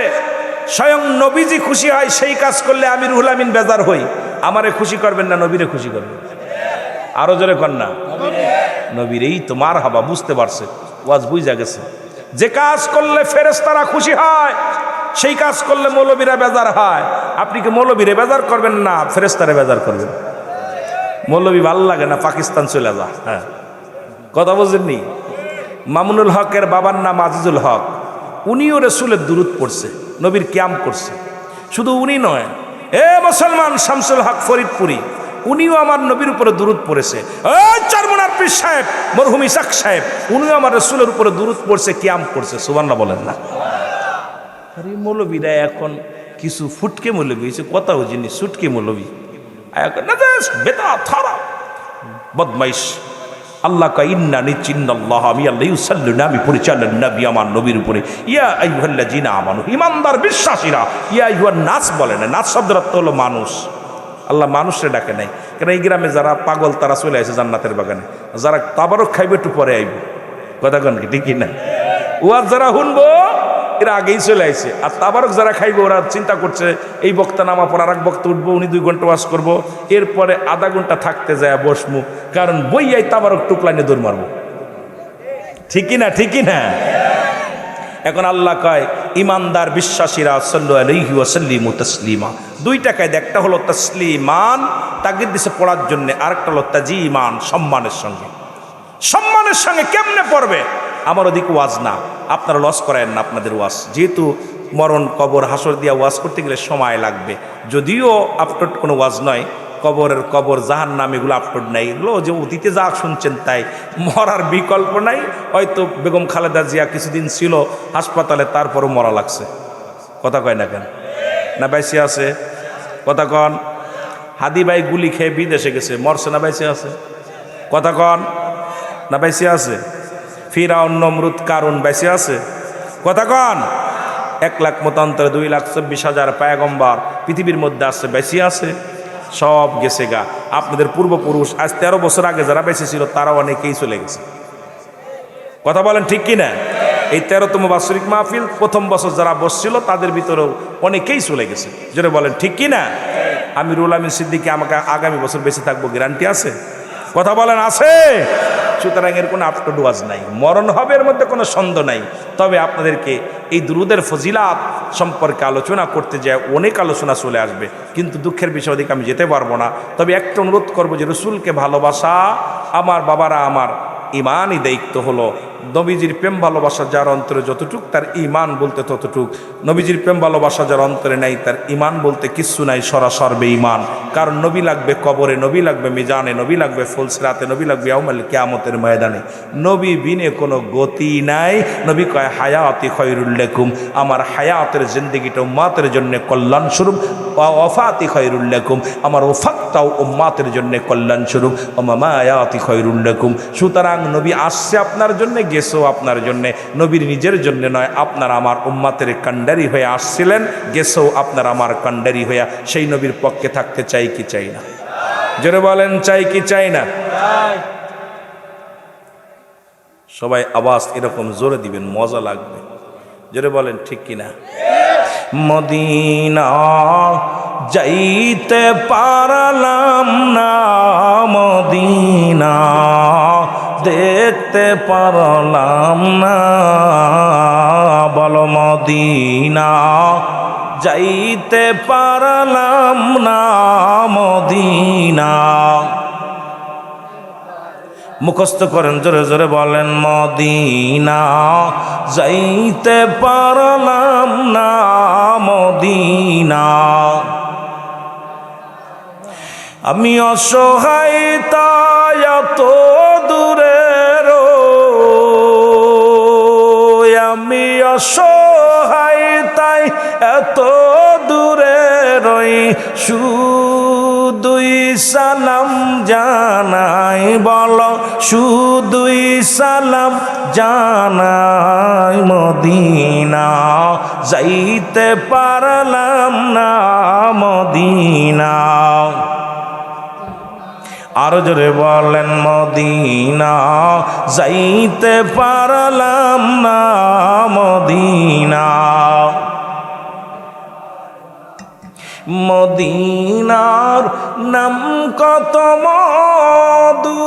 স্বয়ং নবীজি খুশি হয় সেই কাজ করলে আমি রুহুল আমিন বেজার হই, আমারে খুশি করবেন না নবীরে খুশি করবেন? আরো জোরে কর না, নবীর। এই তো মার হাবা, বুঝতে পারছে, ওয়াজ বুঝা গেছে। যে কাজ করলে ফেরেশতারা খুশি হয় সেই কাজ করলে মৌলবীরা বেজার হয়। আপনি কি মৌলবীরে বেজার করবেন না ফেরেশতারে বেজার করবেন? মৌলবী ভাল লাগে না, পাকিস্তান চলে যা। হ্যাঁ, কথা বুঝেননি? মামুনুল হকের বাবার নাম আজিজুল হক, উনিও রসুলের দুরূদ পড়ছে, নবীর ক্যাম করছে। শুধু উনি নয়, এ মুসলমান শামসুল হক ফরিদপুরি, উনিও আমার নবীর উপরে দুরূদ পড়েছে। চরমনার পীর সাহেব মরহুম ইসাক সাহেব, উনিও আমার রসুলের উপরে দুরূদ পড়ছে, কিয়াম করছে। সুবহানাল্লাহ বলেন না? আরে মৌলবীরা এখন কিছু ফুটকে মৌলবী হয়েছে, কথাও জিনিস সুটকে মৌলবী, বেতা থারা বদমাইশ। আল্লাহ কা ইন্না নিচিন্নাল্লাহ, আমি আল্লাহ ইউসাল্লুনা, আমি পরিচালন নবী আমার নবীর উপরে। ইয়া আইয়ুহাল্লাযিনা আমানু, ঈমানদার বিশ্বাসীরা। ইয়া আইয়ুহান নাস বলে না, নাস শব্দের অর্থ হলো মানুষ। আল্লাহ মানুষরে ডাকে নাই, কারণ এই গ্রামে যারা পাগল তারা চলে আসে জান্নাতের বাগানে, যারা তাবারক খাইবে একটু পরে আইব। কথা কন কি ঠিকই না? ওয়াজ যারা শুনবো এরা আগেই চলে আসে, আর তাবারক যারা খাইবে ওরা চিন্তা করছে এই বক্তা নামা পর আর এক বক্তা উঠবো, উনি 2 ঘন্টা ওয়াজ করবো, এরপরে আধা ঘন্টা থাকতে যায় বসমু, কারণ বইয়াই তাবারক টুকলাইনে দৌড় মারবো। ঠিকই না? ঠিকই না? এখন আল্লাহ কয় ইমানদার বিশ্বাসীরা সাল্লু আলাইহি ওয়া সাল্লিমু তাসলিমা। 2টা কায়দা, একটা হলো তাসলিমান, তাগিদ দিছে পড়ার জন্য, আরেকটা হলো তাজিমান, সম্মানের সঙ্গে। সম্মানের সঙ্গে কেমনে পড়বে? আমার ওদিকে ওয়াজ না, আপনারা লস করায়েন না আপনাদের ওয়াজ, যেহেতু মরণ কবর হাসর দিয়া ওয়াজ করতে গেলে সময় লাগবে। যদিও আপলোড কোনো ওয়াজ নয়, কবর জাহান্নাম এগুলো আপলোড নাই, এগুলো যে অতীতে যা শুনছেন তাই, মরার বিকল্প নাই। হয়তো বেগম খালেদা জিয়া কিছুদিন ছিল হাসপাতালে, তারপরও মরা লাগছে। কথা কয় না কেন? না বাইসে আছে? কথা কন। হাদি ভাই গুলি খেয়ে বিদেশে গেছে, মরছে না বাইসে আছে? কথা কন। না বাইসে আছে? ফিরাউন নমরুদ কারুন বাইসে আছে? কথা কন। 1 লাখ মতান্তরে 2,24,000 পয়গম্বর পৃথিবীর মধ্যে আসছে, বাইসে আছে? সব গেছে গা। আপনাদের পূর্বপুরুষ আজ 13 বছর আগে যারা বেঁচে ছিল তারা অনেকেই চলে গেছে। কথা বলেন ঠিক কিনা? এই 13তম বাৎসরিক মাহফিল প্রথম বছর যারা বসছিল তাদের ভিতরেও অনেকেই চলে গেছে। যেটা বলেন ঠিক কিনা? আমি রুহুল আমিন সিদ্দিকী আমাকে আগামী বছর বেঁচে থাকবো, গ্যারান্টি আছে? কথা বলেন আছে? সুতরাং এর কোনো আপলোড ওয়াজ নাই, মরণ হবে এর মধ্যে কোনো সন্দেহ নাই। তবে আপনাদেরকে এই দুরুদের ফজিলাত সম্পর্কে আলোচনা করতে যায় অনেক আলোচনা চলে আসবে, কিন্তু দুঃখের বিষয় ওদিকে আমি যেতে পারবো না। তবে একটা অনুরোধ করবো যে রসুলকে ভালোবাসা, আমার বাবারা, আমার ইমানই দায়িত্ব হলো নবীজির প্রেম ভালোবাসা যার অন্তরে যতটুক তার ইমান বলতে ততটুক। নবীজির প্রেম ভালোবাসা যার অন্তরে নাই তার ইমান বলতে কিচ্ছু নাই, সরাসর বেঈমান। কারণ নবী লাগবে কবরে, নবী লাগবে মিজানে, নবী লাগবে ফুলসিরাতে, নবী লাগবে ইয়াউমাল কিয়ামতের ময়দানে। নবী বিনে কোনো গতি নাই। নবী কয় হায়াতি খয়রুল লাকুম, আমার হায়াতের জিন্দেগিটা উম্মাতের জন্য কল্যাণ স্বরূপ। ওয়াফাতি খয়রুল লাকুম, আমার ওফাতটাও উম্মাতের জন্য কল্যাণ স্বরূপ। মামায়াতি খয়রুল লাকুম। সুতরাং নবী আসছে আপনার জন্য, গেছেও আপনার জন্যে। নবীর নিজের জন্য নয়, আপনার আমার উম্মাতের কান্ডারি হয়ে আসছিলেন, গেছেও আপনার আমার কান্ডারি হইয়া। সেই নবীর পক্ষে থাকতে চাই কি চাই না? জোরে বলেন চাই কি চাই না? সবাই আওয়াজ এরকম জোরে দিবেন, মজা লাগবে। জোরে বলেন ঠিক কিনা? মদিনা যাইতে পারলাম না, মদিনা দেখতে পারলাম না, বলো মদিনা যাইতে পারলাম না, মদিনা। মুখস্থ করেন, জোরে জোরে বলেন মদিনা যাইতে পারলাম না, মদিনা। আমি অসহায় তাই এত দূরে রই, আমি অসহায় তাই এত দূরে রই, শুধুই সালাম জানাই, বলো শুধুই সালাম জানাই, মদিনা যাইতে পারলাম না মদিনা। আরো জোরে বলেন, মদিনা যাইতে পারলাম না মদিনা। মদিনার নাম কত মধু,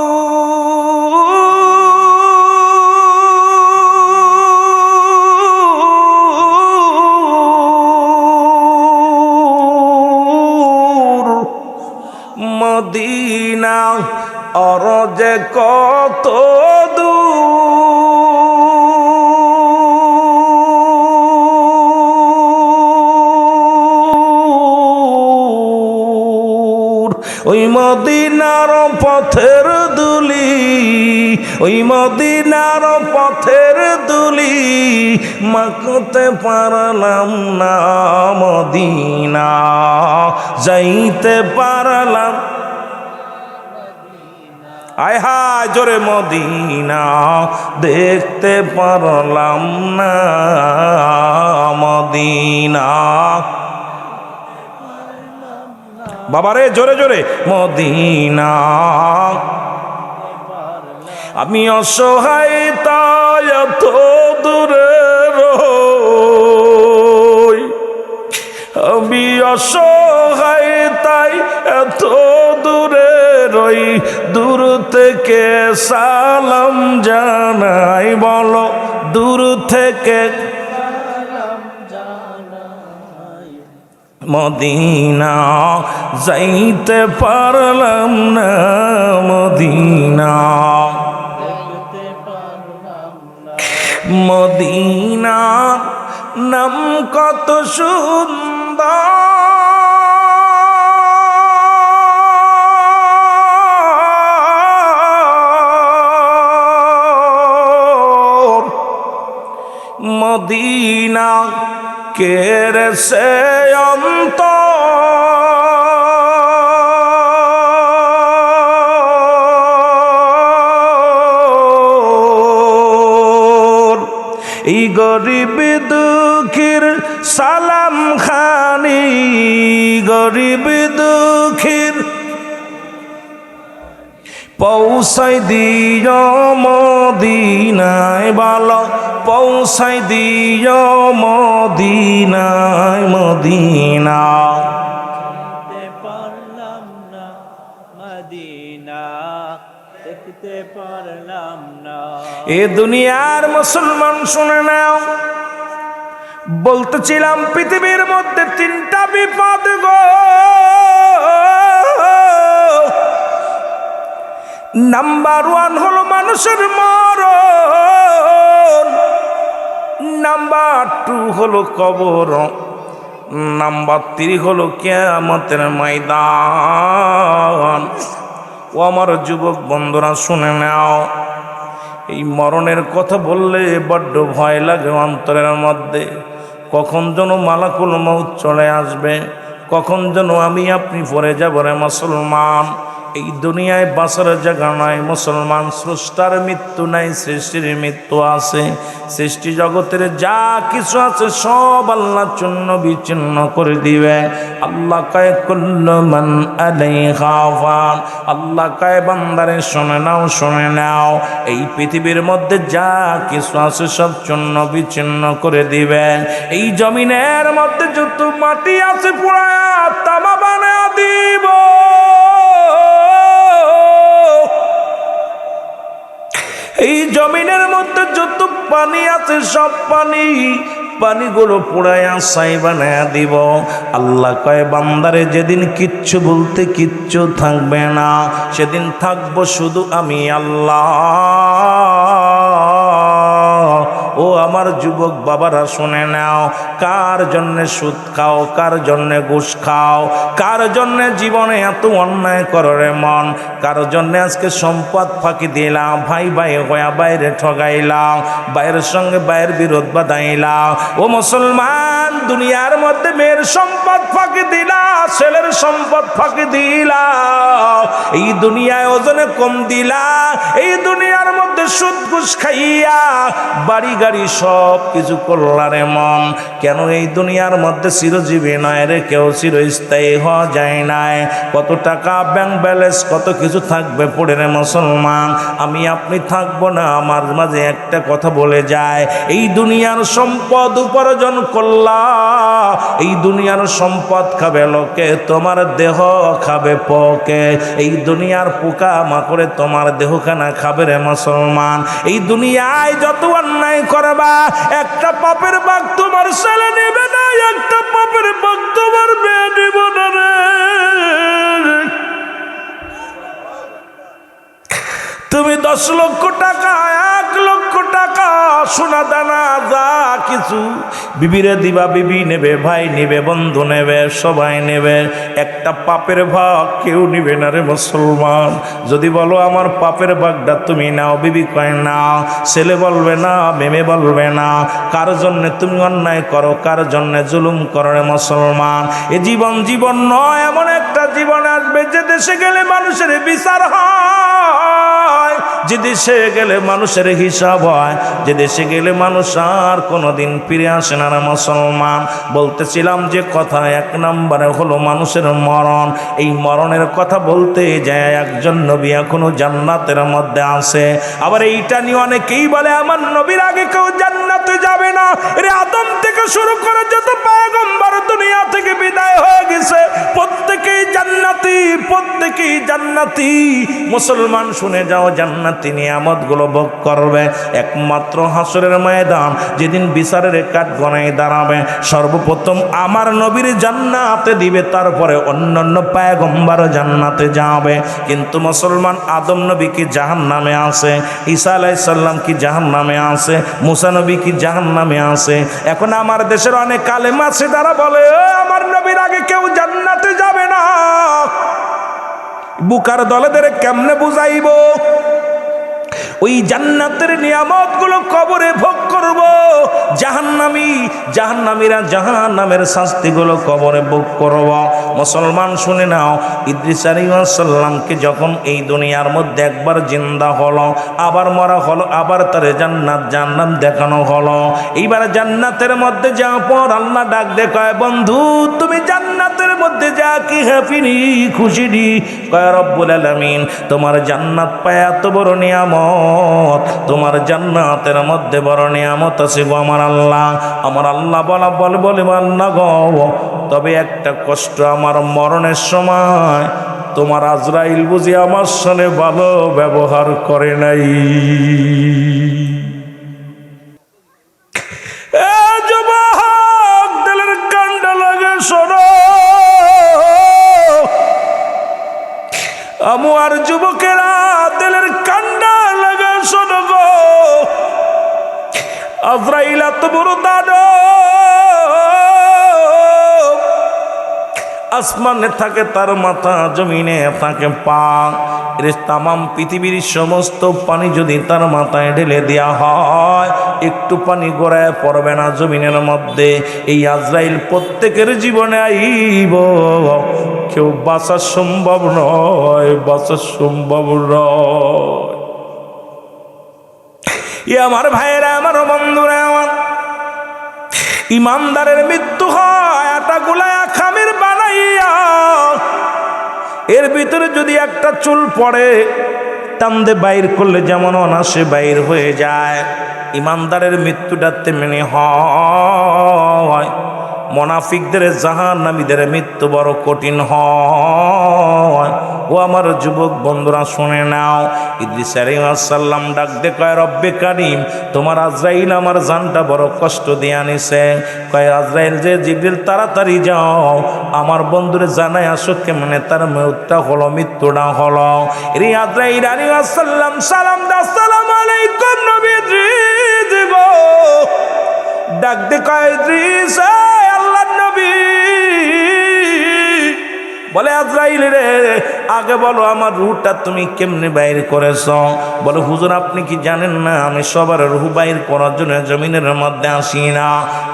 মদিনা আর যে কত দূর। ওই মদিনার পথের দুলি, ওই মদিনার পথের দুলি মাখতে পারলাম না মদিনা যাইতে পারলাম। আয় হায় জোরে, মদিনা দেখতে পারলাম না মদিনা। বাবারে জোরে জোরে, মদিনা। আমি অসহায় তাই এত দূরে রই, আমি অসহায় তাই এত দূরে রই, দূর থেকে সালাম জানাই, বলো দূর থেকে মদিনা যাইতে পারলাম না মদিনা। মদিনার নাম কত সুন্দর, মদিনা কেড়ে সে অন্তর। এই গরিব দুঃখীর সালাম খানি, গরিব দুঃখীর পৌঁছাই দিও মদিনায়, বলো পৌঁছাই দিও মদিনায় মদিনা। দেখতে পারলাম না মদিনা, দেখতে পারলাম না। এ দুনিয়ার মুসলমান শুনে নাও, বলতেছিলাম পৃথিবীর মধ্যে তিনটা বিপদ গো। নাম্বার 1 হলো মানুষের মরণ, নাম্বার 2 হলো কবর, নাম্বার 3 হলো কিয়ামতের ময়দান। ও আমার যুবক বন্ধুরা শুনে নাও, এই মরণের কথা বললে বড্ড ভয় লাগে অন্তরের মধ্যে। কখন যেন মালাকুল মউত চলে আসবে, কখন যেন আমি আপনি পড়ে যাব রে মুসলমান। এই দুনিয়ায় বাঁচার জায়গা নাই মুসলমান। স্রষ্টার মৃত্যু নাই, সৃষ্টির মৃত্যু আছে। সৃষ্টি জগতের যা কিছু আছে সব আল্লাহর জন্য বিচ্ছিন্ন করে দিবে। আল্লাহ কয় কুল্লু মান আলাইহা ফান, আল্লাহ কয় বান্দারে শুনে নাও শুনে নাও, এই পৃথিবীর মধ্যে যা কিছু আছে সব জন্য বিচ্ছিন্ন করে দিবে। এই জমিনের মধ্যে যত মাটি আছে পুরায়া তামা বানায়া দিব। এই জমিনের মধ্যে যত পানি আছে সব পানিগুলো পোড়ায়া ছাই বানায়া দিব। আল্লাহ কয় বান্দারে যেদিন কিচ্ছু বলতে কিচ্ছু থাকবে না, সেদিন থাকবো শুধু আমি আল্লাহ। ও ও আমার যুবক বাবারা শুনে নাও, কার জন্যে সুদ খাও, কার জন্যে ঘুষ খাও, কার জন্যে জীবনে এত অন্যায় করো রে মন, কার জন্যে আজকে সম্পদ ফাঁকি দিলাম, ভাই ভাই হইয়া বাইরে ঠগাইলাম, বাইরের সঙ্গে বাইরের বিরোধ বাঁধাইলাম। ও মুসলমান, দুনিয়ার মধ্যে মেয়ের সম্পদ ফাঁকি দিলা, ছেলের সম্পদ ফাঁকি দিলা, এই দুনিয়ায় ওজনে কম দিলা, এই দুনিয়ার মধ্যে সুদ ঘুষ খাইয়া বাড়ি গাড়ি সব কিছু করলা রে মন। কেন এই দুনিয়ার মধ্যে চিরজীবী নয় রে, কেউ চিরস্থায়ী হওয়া যায় নাই। কত টাকা ব্যাংক ব্যালেন্স কত কিছু থাকবে পড়ে রে মুসলমান, আমি আপনি থাকবো না। আমার মাঝে একটা কথা বলে যায়, এই দুনিয়ার সম্পদ উপার্জন করলা, এই দুনিয়ার সম্পদ খাবে লোকে, তোমার দেহ খাবে পকে। এই দুনিয়ার পোকা মাকড়ে তোমার দেহখানা খাবে রে মুসলমান। এই দুনিয়ায় যত অন্যায় করবা, একটা পাপের ভাগ তোমার ছেলে নেবে না, একটা পাপের ভাগ তোমার মেয়ে নেব না রে। তুমি 10 লক্ষ টাকা, 1 লক্ষ টাকা সোনা দানা যা কিছু বিবিরে দিবা, বিবি নেবে, ভাই নেবে, বন্ধু নেবে, সবাই নেবে, একটা পাপের ভাগ কেউ নিবে না রে মুসলমান। যদি বলো আমার পাপের ভাগটা তুমি নাও, বিবি কয় নাও, ছেলে বলবে না, মেমে বলবে না। কার জন্য তুমি অন্যায় করো, কার জন্য জুলুম করো রে মুসলমান। এ জীবন জীবন নয়, এমন একটা জীবন আসবে যে দেশে গেলে মানুষের বিচার হয়, যে দেশে গেলে মানুষের হিসাব হয়, যে দেশে গেলে মানুষ আর কোনোদিন ফিরে আসে না রে মুসলমান। বলতেছিলাম যে কথা 1 নম্বরে হলো মানুষের মরণ। এই মরণের কথা বলতে যায় একজন নবী এখনো জান্নাতের মধ্যে আছে। আবার এইটা নিয়ে অনেকেই বলে আমার নবীর আগে কেউ জান্নাতে যাবে না। এরে আদম থেকে শুরু করে যত পয়গম্বর দুনিয়া থেকে বিদায় হয়ে গেছে, প্রত্যেকেই জান্নাতি, প্রত্যেকেই জান্নাতি। মুসলমান শুনে যাও, জান্নাতি নিয়ামতগুলো ভোগ করবে একমাত্র হাসরের ময়দান, যেদিন বিচারের কাঠ গণায় দাঁড়াবে। সর্বপ্রথম আমার নবীর জান্নাতে দিবে, তারপরে অন্যান্য পয়গম্বর জান্নাতে যাবে। কিন্তু মুসলমান, আদম নবী কি জাহান্নামে আছে, ঈসা আলাইহিস সালাম কি জাহান্নামে আছে, মুসা নবী কি জাহান্নামে আছে। এখন আমার দেশের অনেক আলেম আছে যারা বলে আমার নবীর আগে কেউ জান্নাতে যাবে না। বুকার দলেদের কেমনে বুঝাইব? ওই জান্নাতের নিয়ামতগুলো কবরে ভোগ করব, জাহান্নামীরা জাহান্নামের শাস্তিগুলো কবরে ভোগ করব। মুসলমান শুনে নাও, ইদ্রিস আলাইহিস সালামকে যখন এই দুনিয়ার মধ্যে একবার জিন্দা হলো, আবার মরা হলো, আবার তার জান্নাত জাহান্নাম দেখানো হলো। এইবার জান্নাতের মধ্যে যাওয়ার পর আল্লাহ ডাক দেখায়, বন্ধু তুমি জান্নাতের মধ্যে যা কি হ্যাপিনি, খুশি নি? কয় রব্বুল আলামিন, তোমার জান্নাত পায় এত বড় নিয়ামত, তোমার জান্নাতের মধ্যে বড় নিয়ামত আছে গো আমার আল্লাহ। আমার আল্লাহ বলে আল্লাহ গো, তবে একটা কষ্ট, আমার মরণের সময় তোমার আজরাইল বুঝি আমার সঙ্গে ভালো ব্যবহার করে নাই। যুবক দিলের কান্ডা লাগে শোনো, আমার যুবকেরা দিলের কান্ডা লাগে শোনো গো, আজরাইল এত বড় দানব, আসমানে থাকে তার মাথা, জমিনে থাকে পা। তামাম পৃথিবীর সমস্ত পানি যদি তার মাথায় ঢেলে দেওয়া হয়, একটু পানি গড়ায় পড়বে না জমিনের মধ্যে। এই আজরাইল প্রত্যেকের জীবনে আইব, কেউ বাঁচা সম্ভব নয়, বাঁচা সম্ভব নয়। আমার ভাইয়েরা, আমার বন্ধুরা, আমার ইমানদারের মৃত্যু হয় আটা গুলায়া খামির বানাইয়া, এর ভিতরে যদি একটা চুল পড়ে টান্দে বাইর করলে যেমন অনাসে বাইর হয়ে যায়, ইমানদারের মৃত্যুটা তেমনি হয়। মুনাফিকদের জাহান্নামীদের মৃত্যু বড় কঠিন হয়। ও আমার যুবক বন্ধুরা শুনে নাও, ইদ্রিস আলাইহিস সালাম ডাক দে কয়, রব্বে কারীম, তোমার আজরাইল আমার জানটা বড় কষ্ট দিয়ে আনিছে। কয় আজরাইল যে জিবরিল তাড়াতাড়ি যাও, আমার বন্ধুরে জানাই আসো কেমনে তার মৃত্যুটা হলো, মৃত্যুটা হলো। রে আজরাইল আলাইহিস সালাম সালাম দা, আসসালামু আলাইকুম নবী, ডাক দে কয় ইদ্রিস আল্লাহর নবী, বলে আজরাইল রে আগে বলো আমার রূহটা তুমি কেমনে বাইর করেছ? বলে হুজুর আপনি কি জানেন না আমি সবার রূহ বাইর করার জন্য জমিনের মধ্যে আসি না,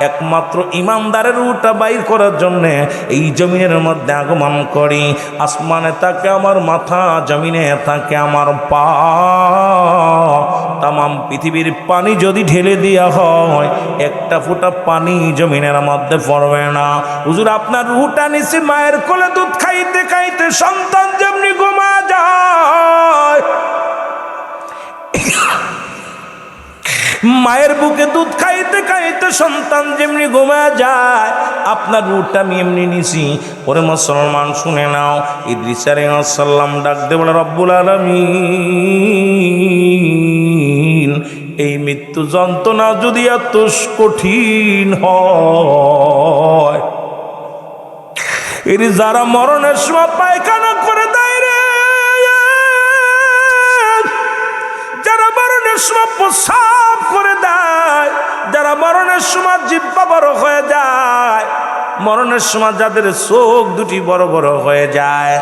একমাত্র ইমানদারের রূহটা বাইর করার জন্য এই জমিনের মধ্যে আগমন করি। আসমানে থাকে আমার মাথা, জমিনে থাকে আমার পা। তাম পৃথিবীর পানি যদি ঢেলে দেওয়া হয় একটা ফোঁটা পানি জমিনের মধ্যে পড়বে না। হুজুর আপনার রূহটা নিছি মায়ের কোলে দুধ খাইতে খাইতে সন্তান যেমনি ঘুমা যায়, মায়ের বুকে দুধ খাইতে খাইতে সন্তান যেমনি ঘুমা যায়, আপনার রূহটা আমি এমনি নিছি। ওরে মুসলমান শুনে নাও, ইদ্রিস আলাইহিস সালাম ডাক দে বলে রব্বুল আলামিন এই মৃত্যু যন্ত্রণা যদি এত কঠিন হয়, এর যারা মরণের সময় পায়খানা করে দেয় রে, যারা মরণের সময় প্রস্রাব করে দেয়, যারা মরণের সময় জিহ্বা বড় হয়ে যায়, মরণের সময় যাদের চোখ দুটি বড় বড় হয়ে যায়,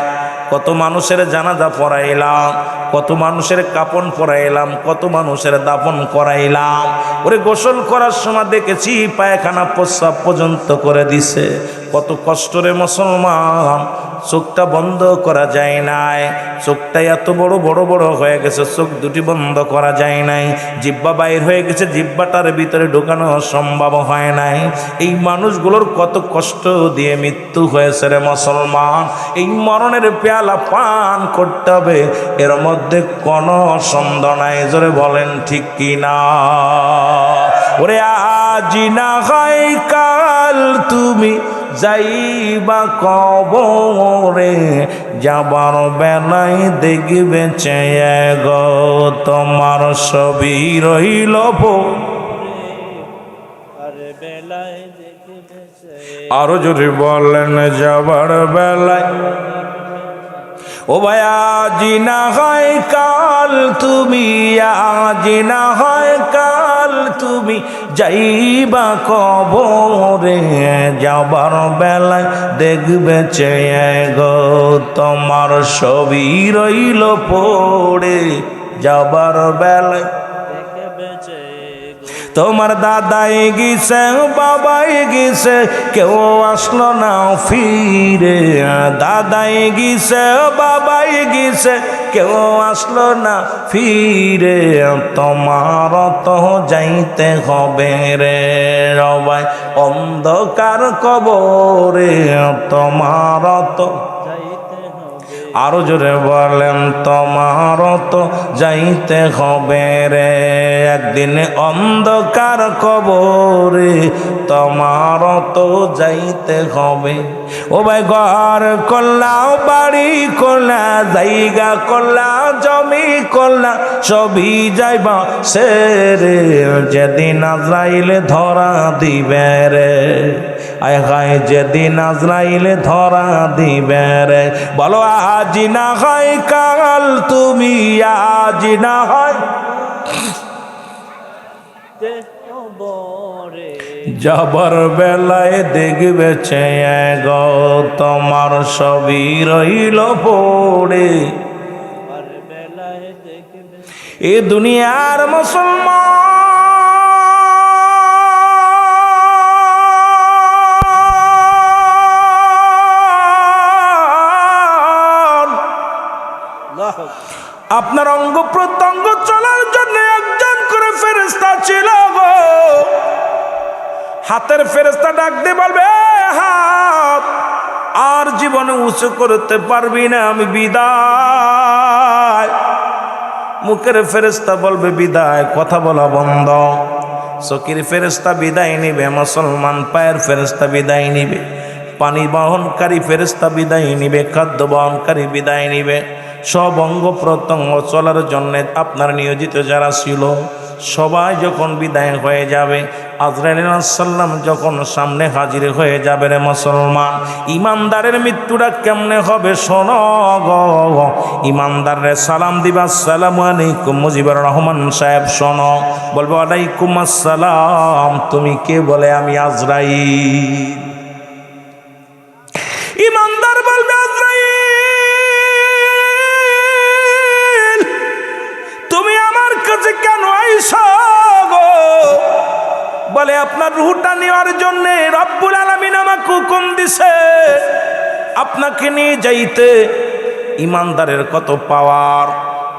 কত মানুষের জানাজা পড়াইলাম, কত মানুষের কাপন পরাইলাম, কত মানুষের দাফন করাইলাম। ওরে গোসল করার সময় দেখেছি পায়খানা প্রস্রাব পর্যন্ত করে দিছে। কত কষ্ট রে মুসলমান, চোখটা বন্ধ করা যায় নাই, চোখটা এত বড় বড় বড় হয়ে গেছে, চোখ দুটি বন্ধ করা যায় নাই, জিহ্বা বাইর হয়ে গেছে, জিহ্বাটার ভিতরে ঢোকানো সম্ভব হয় নাই। এই মানুষগুলোর কত কষ্ট দিয়ে মৃত্যু হয়েছে রে মুসলমান। এই মরণের পেয়ালা পান করতে হবে, এর মধ্যে কোনো সন্দেহ নাই। জোরে বলেন ঠিক কি না? ওরে আজি না হয় কাল তুমি যাইবা কবরে, যাবার বেলায় দেখবে চেয়ে গো তোমার ছবি রইল আরো যদি বলেন যাবার বেলায়। ও ভাই আজি না হয় কাল তুমি, আজি না হয় কাল তুমি যাইবা কবরে, যাবার বেলায় দেখবে চেয়ে গো তোমার ছবি রইল পড়ে, যাবার বেলায় তোমার দাদাই গেছে বাবাই গেছে কেউ আসলো না ফিরে, দাদাই গেছে বাবাই গেছে কেউ আসলো না ফিরে, তোমার তো যাইতে হবে রে সবাই অন্ধকার কবরে, তোমার তো আরো জোরে বলেন তোমার তো যাইতে হবে রে একদিন অন্ধকার কবরে, তোমার তো যাইতে হবে। ও ভাই ঘর করলা, বাড়ি করলা, জায়গা করলা, জমি করলা, সবই যাইবা সে রে, যেদিন আজরাইলে ধরা দিবে রে, আয় হায় যেদিন আজরাইলে ধরা দিবে রে। বলো আজি না হয় কাল তুমি, আজি না হয় যাবার বেলায় দেখবে চেয়ে গো তোমার ছবি রইল পড়ে, এ দুনিয়ার মুসলমান, আপনার অঙ্গ প্রত্যঙ্গ চলার জন্য একজন করে ফেরেশতা ছিল গো। হাতের ফেরেশতা ডাক দিয়ে বলবে হাত আর জীবনে উঁচু করতে পারবি না, আমি বিদায়। মুখের ফেরেশতা বলবে বিদায়, কথা বলা বন্ধ। চোখের ফেরেশতা বিদায় নিবে, মুসলমান পায়ের ফেরেশতা বিদায় নিবে, পানি বহনকারী ফেরেশতা বিদায় নিবে, খাদ্য বহনকারী বিদায় নিবে, সব অঙ্গ প্রত্যঙ্গ চলার জন্য আপনার নিয়োজিত যারা ছিল সবাই যখন বিদায় হয়ে যাবে, আজরাইল আলাইহিস সালাম যখন সামনে হাজির হয়ে যাবে, রে মুসলমান, ইমানদারের মৃত্যুটা কেমনে হবে শোনো গো। ইমানদাররে সালাম দিবা, আসসালামু আলাইকুম মুজিবুর রহমান সাহেব, শোনো, বলবো আলাইকুম আসসালাম, তুমি কে? বলে আমি আজরাইল। ইমানদার বলবে আজরাইল তুমি আমার কাছে কেন আইছো গো? বলে আপনার রূহটা নেওয়ার জন্য রব্বুল আলামিন আমাকে হুকুম দিছে আপনাকে নিয়ে যাইতে। ইমানদারের কত পাওয়ার,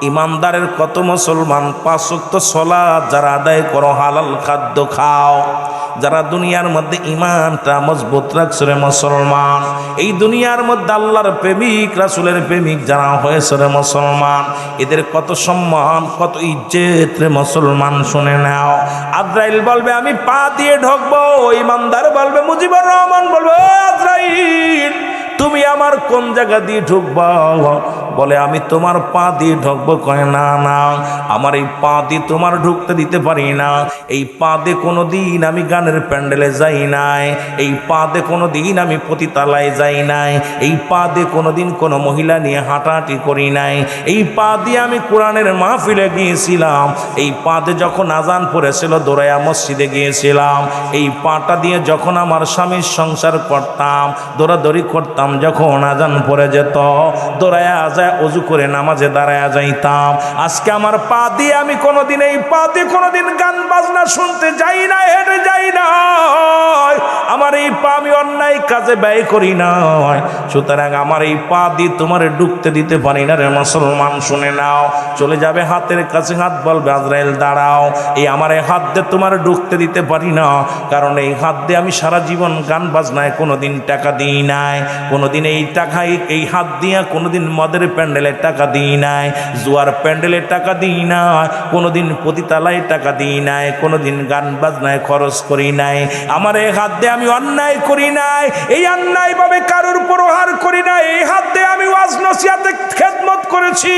ইমানদারের কত মুসলমান 5 ওয়াক্ত সালাত যারা আদায় করো, হালাল খাদ্য খাও, যারা দুনিয়ার মধ্যে ইমানটা মজবুত রাখছে রে মুসলমান, এই দুনিয়ার মধ্যে আল্লাহর প্রেমিক রাসূলের প্রেমিক যারা হয়েছে রে মুসলমান, এদের কত সম্মান কত ইজ্জত রে মুসলমান, শুনে নাও। আজরাইল বলবে আমি পা দিয়ে ঢুকবো, ইমানদার বলবে মুজিবুর রহমান বলবে ও আজরাইল তুমি আমার কোন জায়গা দিয়ে ঢুকবা? বলে আমি তোমার পা দিয়ে ঢুকবো। কয় না না, আমার এই পা দিয়ে তোমার ঢুকতে দিতে পারি না। এই পা দিয়ে কোনো দিন আমি গানের প্যান্ডেলে যাই নাই, এই পা দিয়ে কোনো দিন আমি পতিতালায় যাই নাই, এই পা দিয়ে কোনো দিন কোনো মহিলা নিয়ে হাঁটাহাঁটি করি নাই, এই পা দিয়ে আমি কোরআনের মাহফিলে গিয়েছিলাম, এই পা দিয়ে যখন আজান পড়েছিল দৌড়াইয়া মসজিদে গিয়েছিলাম, এই পাটা দিয়ে যখন আমার স্বামীর সংসার করতাম, দৌড়াদৌড়ি করতাম, যখন আজান পড়ে যেত দৌড়াইয়া যায় ওযু করে নামাজে দাঁড়ায়া যাইতাম। আজকে আমার পা দিয়ে আমি কোনোদিন, এই পা দিয়ে কোনোদিন গান বাজনা শুনতে যাই না, হেঁটে যাই না, আমার এই পা আমি অন্যায় কাজে ব্যয় করি না, সুতরাং আমার এই পা দিয়ে তোমার ঢুকতে দিতে পারি না রে মুসলমান, শুনে নাও। চলে যাবে হাতের কাছে হাত, বলবে আজরাইল দাঁড়াও, এই আমার এই হাত দিয়ে তোমার ঢুকতে দিতে পারি না, কারণ এই হাত দিয়ে আমি সারা জীবন গান বাজনায় কোনোদিন টাকা দিই নাই, কোনোদিন এই টাকায় এই হাত দিয়া কোনোদিন মদের প্যান্ডেলের টাকা দিই নাই, জুয়ার প্যান্ডেলের টাকা দিই নাই, কোনোদিন পতিতালায় টাকা দিই নাই, কোনোদিন গান বাজনায় খরচ করি নাই। আমার এই হাত দিয়ে আমি অন্যায় করি নাই, এই অন্যায় ভাবে কারোর প্রহার করি নাই, এই হাত দিয়ে আমি ওয়াজ নসিহতে খেদমত করেছি,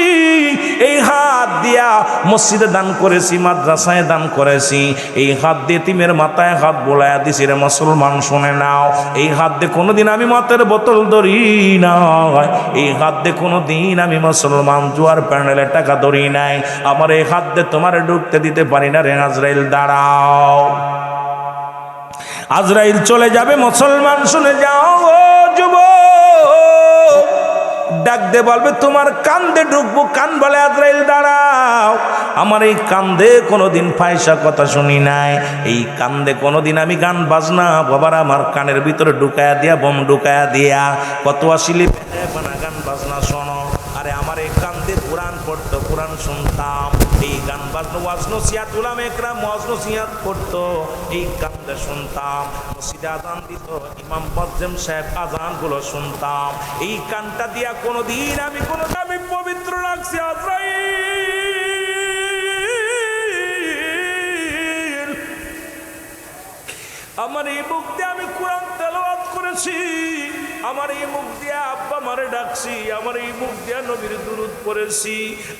এই হাত দিয়া মসজিদে দান করেছি, মাদ্রাসায় দান করেছি, এই হাত দিয়ে তিমের মাথায় হাত বোলায়া দিছি রে মুসলমান, শুনে নাও। এই হাত দিয়ে কোনোদিন আমি মতের বোতল ধরি না, এই হাত দিয়ে কোনোদিন আমি মুসলমান জুয়ার প্যান্ডেলে টাকা ধরি নাই, আমার এই হাত দিয়ে তোমার ঢুকতে দিতে পারি না রে আজরাইল দাঁড়াও। আজরাইল চলে যাবে, মুসলমান শুনে যাও ও যুবক, ডাক দে বলবে তোমার কান্দে ঢুকবো, কান বলে আজরাইল দাঁড়াও, আমার এই কান্দে কোনোদিন ফায়সা কথা শুনি নাই, এই কান্দে কোনোদিন আমি গান বাজনা বাবার আমার কানের ভিতরে ঢুকায়া দিয়া, বোম ঢুকায়া দিয়া কত আসিলি বানা গান বাজনা শোনো। আরে আমার এই কান্দে কোরআন পড়তো, কোরআন শুনতাম, এই গান বাজনা ওয়াজ নসিহত উলামা একরাম ওয়াজ নসিহত করতো, এই কান্দে শুনতাম, মসজিদে আজান দিত, ইমাম মুয়াজ্জিন সাহেব আজানগুলো শুনতাম, এই কানটা দিয়া কোনোদিন আমি পবিত্র রাখছি আজরাইল। আমার এই মুখ দিয়ে আমি কোরআন তেলাওয়াত করেছি, আমার এই মুখ দিয়ে আব্বা মারে ডাকছি, আমার এই মুখ দিয়ে নবীর দুরূদ পড়েছি,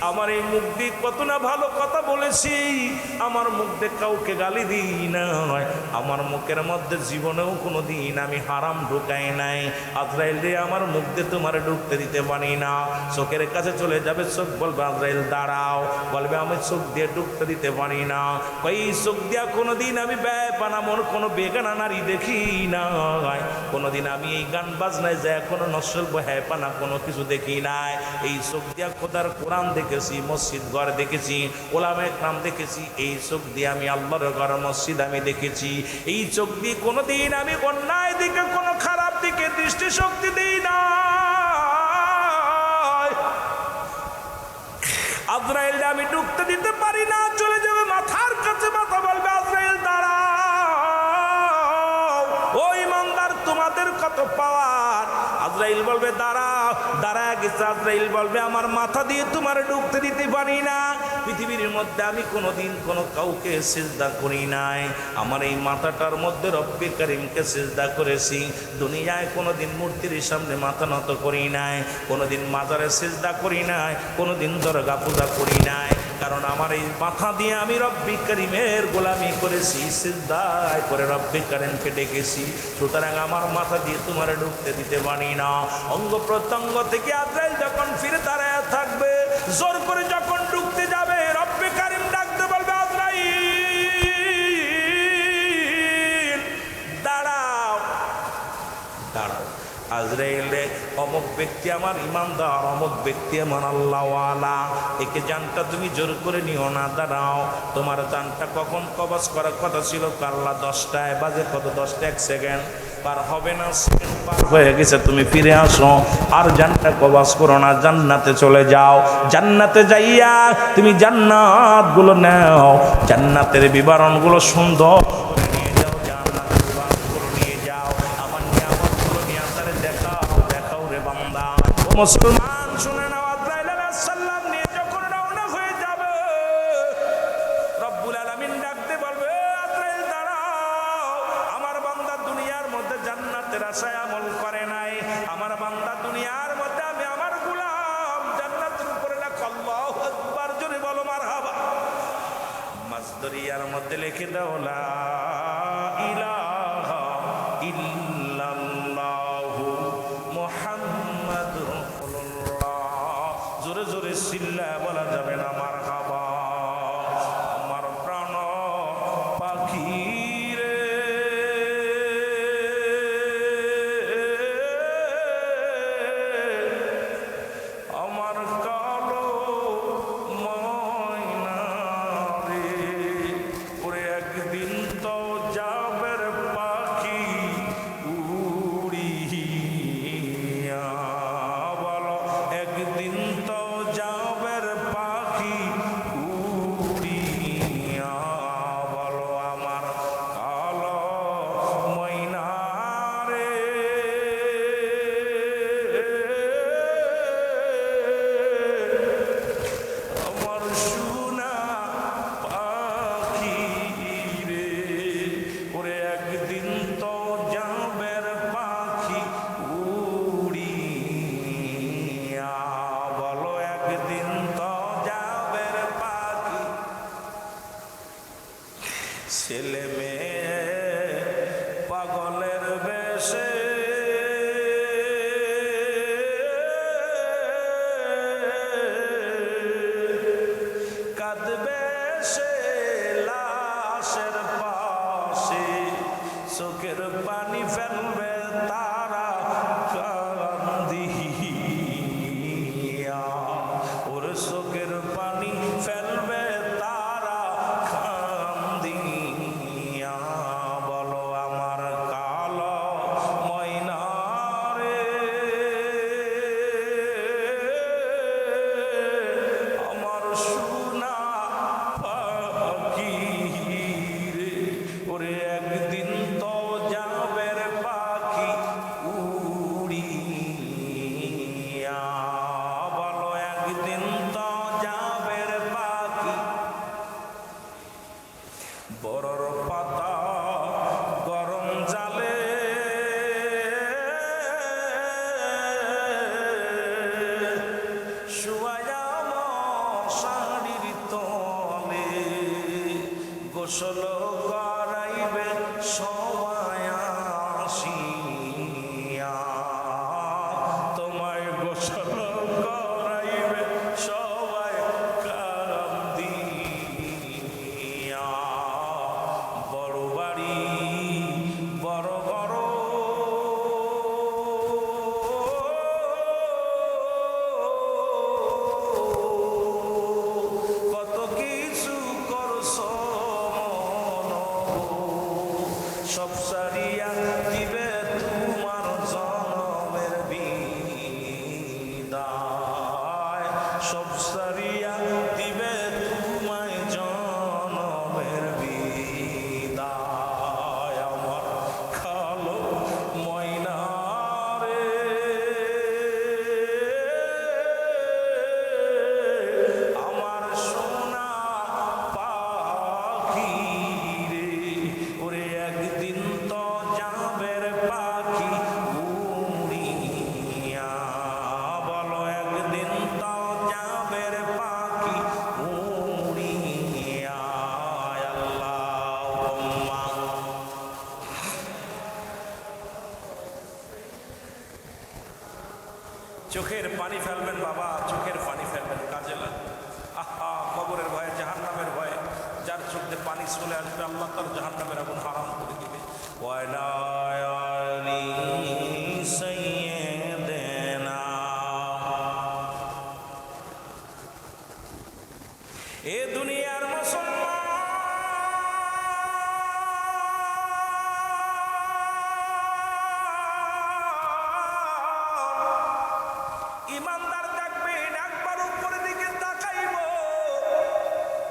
আমার এই মুখ দিয়ে কত না ভালো কথা বলেছি, আমার মুখ দিয়ে কাউকে গালি দিই না, আমার মুখের মধ্যে জীবনেও কোনো দিন আমি হারাম ঢুকাই নাই। আজরাইল রে আমার মুখ দিয়ে তোমার ঢুকতে দিতে পারি না। চোখের কাছে চলে যাবে, চোখ বলবে আজরাইল দাঁড়াও, বলবে আমি চোখ দিয়ে ঢুকতে দিতে পারি না, এই চোখ দিয়া কোনো দিন আমি বেপানা মন কোনো বেগানা নারী দেখি না, কোনোদিন আমি এই গান বাজনায় যায় কোনো নসল হ্যাপানা কোনো কিছু দেখি নাই, এই চোখ দিয়া খোদার কোরআন দেখেছি, মসজিদ ঘর দেখেছি, ওলামা একরাম দেখেছি, এই চোখ দিয়ে আমি আল্লাহর ঘর মসজিদ আমি দেখেছি, এই চোখ দিয়ে কোনোদিন আমি অন্যায় দিকে কোনো খারাপ দিকে দৃষ্টি শক্তি দিই না। আজরাইল আমি ঢুকতে দিতে পারি না, চলে যাবে মাথার কাছে মাথা, বলবে আজরাইল দাঁড়াও, ও ইমানদার তোমাদের কত পাওয়ার। আজরাইল বলবে দাঁড়াও, দাঁড়ায় গেছে, আজরাইল বলবে আমার মাথা দিয়ে তোমার ঢুকতে দিতে পারি না, পৃথিবীর মধ্যে আমি কোনোদিন কোনো কাউকে সিজদা করি নাই। আমার এই মাথাটার মধ্যে রব্বে কারিমকে সিজদা করেছি। দুনিয়ায় কোনোদিন মূর্তির সামনে মাথা নত করি নাই, কোনোদিন মাজারে সিজদা করি নাই, কোনোদিন দরগা পূজা করি নাই। কারণ আমার এই মাথা দিয়ে আমি রব্বে কারিমের গোলামি করেছি, সিজদায় করে রব্বে কারিমকে ডেকেছি। সুতরাং আমার মাথা দিয়ে তোমার ঢুকতে দিতে পারি না। অঙ্গ প্রত্যঙ্গ থেকে আজরাইল যখন ফিরে দাঁড়ায় থাকবে, জোর করে যখন ঢুকতে যাবে, রব্বে কারিম ডাকতে বলবে, আজরাইল দাঁড়াও, দাঁড়াও। আজরাইল রে, অমুক ব্যক্তি আমার ইমানদার, অমুক ব্যক্তি আমার আল্লাহওয়ালা, একে জানটা তুমি জোর করে নিও না, দাঁড়াও। তোমার জানটা কখন কবজ করার কথা ছিল? কাল্লা 10টায় বাজে কত? 10টা 1 সেকেন্ড পার হবে না, সেকেন্ড পার হয়ে গেছে, তুমি ফিরে আসো। আর জানটা কবজ করো না, জান্নাতে চলে যাও। জান্নাতে যাইয়া তুমি জান্নাতগুলো নাও, জান্নাতের বিবরণগুলো সুন্দর নিয়ে যাও, জান্নাতের বিবরণগুলো নিয়ে যাও। আমার নিয়ামতগুলো নিয়ে তারে দেখাও, দেখাও রে বান্দা। ও মুসলমান শুনে নাও, আজরাইল আলাইহিস সালাম নিয়ে যখন রওনা হয়ে যাবে, রব্বুল আলামিন ডাকতে বলবে, আজরাইল দাঁড়াও। আমার বান্দা দুনিয়ার মধ্যে জান্নাতের আশায় আমল করে নাই। আমার বান্দা দুনিয়ার মধ্যে আমি আমার গোলাম জান্নাতের উপরে লেখো, আল্লাহু আকবার, জোরে বলো মারহাবা। মাসদরিয়ার মধ্যে লিখে দাও, লা ইলাহা ইল্লাল্লাহু মুহাম্মাদুর রাসূলুল্লাহ। জোরে জোরে চিল্লায় বলা যাবে না মারহাবা। আমার প্রাণ পাখি রে, আমার কালো ময়না রে, ওরে একদিন তো যাবে রে পাখি উড়িয়া, বলো একদিন তো যাবে রে পাখি উড়িয়া, বলো আমার কালো ময়না রে। আমার সোনা পাখি রে, ওরে একদিন তো যাবে রে পাখি উড়িয়া, বলো একদিন তো যাবে রে পাখি। ছেলে মেয়ে পাগলের বেশে কাঁদবে সে লাশের পাশে, চোখের পানি ফেলবে তারা কান্দিয়া, ওর চোখের পানি ফেলবে তারা কান্দিয়া, বলো আমার কালো ময়না রে, আমার সোনা পাখি রে, ওরে একদিন তো যাবে রে পাখি উড়িয়া, বলো একদিন তো যাবে রে পাখি। বড়র পাতা গরম জালে শুয়ায়া মশারির তলে, গোসল করাইবে সবাই আসিয়া, তোমায় গোসল করাইবে সবাই কান্দিয়া, বড় বাড়ি বড় বড় কত কিছু করছো পানি ফেলবেন বাবা, চোখের পানি ফেলবেন, কাজে লাগবে। আহা, কবরের ভয়ে, জাহান্নামের ভয়ে যার চোখে পানি চলে আসবে, আল্লাহ তার জাহান্নামের আগুন হারাম করে দিবে। ওয়ালা আলি সাইয়্যিদিনা, এ দুনিয়ার মুসলমান, ইমানদার দেখবেন একবার উপরের দিকে তাকাইব,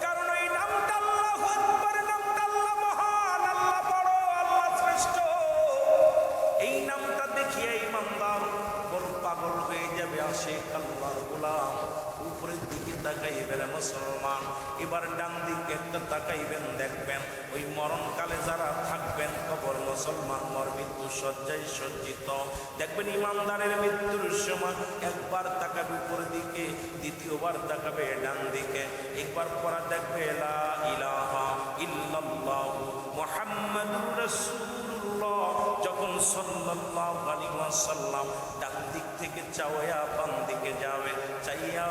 কারণ এই নামটা আল্লাহু আকবার, নামটা আল্লাহ মহান, আল্লাহ বড়, আল্লাহ শ্রেষ্ঠ। এই নামটা দেখিয়ে ইমানদার বড় পাগল হয়ে যাবে, আশিক আল্লাহর গোলাম। উপরের দিকে তাকাইবেন মুসলমান, এবার ডান দিকে একটা তাকাইবেন, দেখবেন ওই মরণকালে যারা থাকবেন কবর, মুসলমান মর মৃত্যু শয্যায় সজ্জিত, দেখবেন ইমানদারের মৃত্যুর সময় একবার তাকাবে উপরের দিকে, দ্বিতীয়বার তাকাবে ডান দিকে, একবার পড়া দেখবে লা ইলাহা ইল্লাল্লাহু মুহাম্মাদুর রাসূলুল্লাহ। যখন সাল্লাল্লাহু আলাইহি ওয়াসাল্লাম ডান দিক থেকে চাওয়া বাম দিকে যাবে, চাইয়া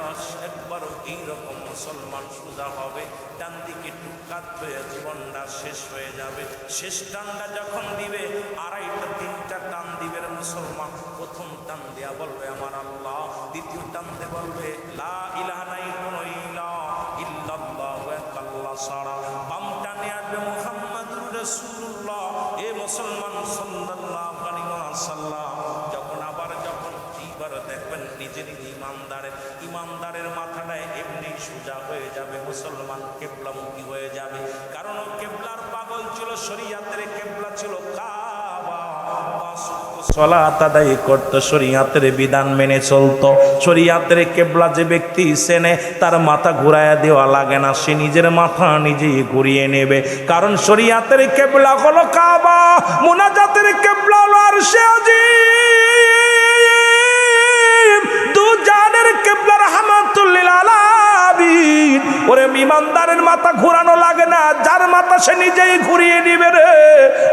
একবার এইরকম মুসলমান সোজা হবে, ডান দিকে টুকাত হয়ে জীবনটা শেষ হয়ে যাবে। শেষ টানটা যখন দিবে, আড়াইটা তিনটা টান দিবে মুসলমান। প্রথম টান দেয়া বলবে আমার আল্লাহ, দ্বিতীয় টান দিয়ে বলবে লা ইলাহা, নাই কোনো ইলাহ ইল্লাল্লাহু, এক আল্লাহ ছাড়া। বাম টানে আসবে মুহাম্মাদুর রাসূলুল্লাহ, এ মুসলমান সাল্লাল্লাহু আলাইহি ওয়াসাল্লাম। যখন এইবার দেখবেন নিজের ইমানদারের মাথাটা এমনি সোজা হয়ে যাবে, মুসলমান কেবলামুখী হয়ে যাবে। কারণ কেবলার পাগল ছিল, শরীয়তের কেবলা ছিল কাবা, সালাত আদায় করত, শরীয়তের বিধান মেনে চলতো। শরীয়তের কেবলা যে ব্যক্তি চেনে, তার মাথা ঘুরাইয়া দেওয়া লাগে না, সে নিজের মাথা নিজেই ঘুরিয়ে নেবে। কারণ শরীয়তের কেবলা হলো কাবা, মুনাজাতের কেবলা হলো আরশে আজিম, দু জানের কেবলা রাহমাতুল লিল আলামিন। ওরে ইমানদারের মাথা ঘুরানো লাগে না, যার মাথা সে নিজেই ঘুরিয়ে নিবে রে।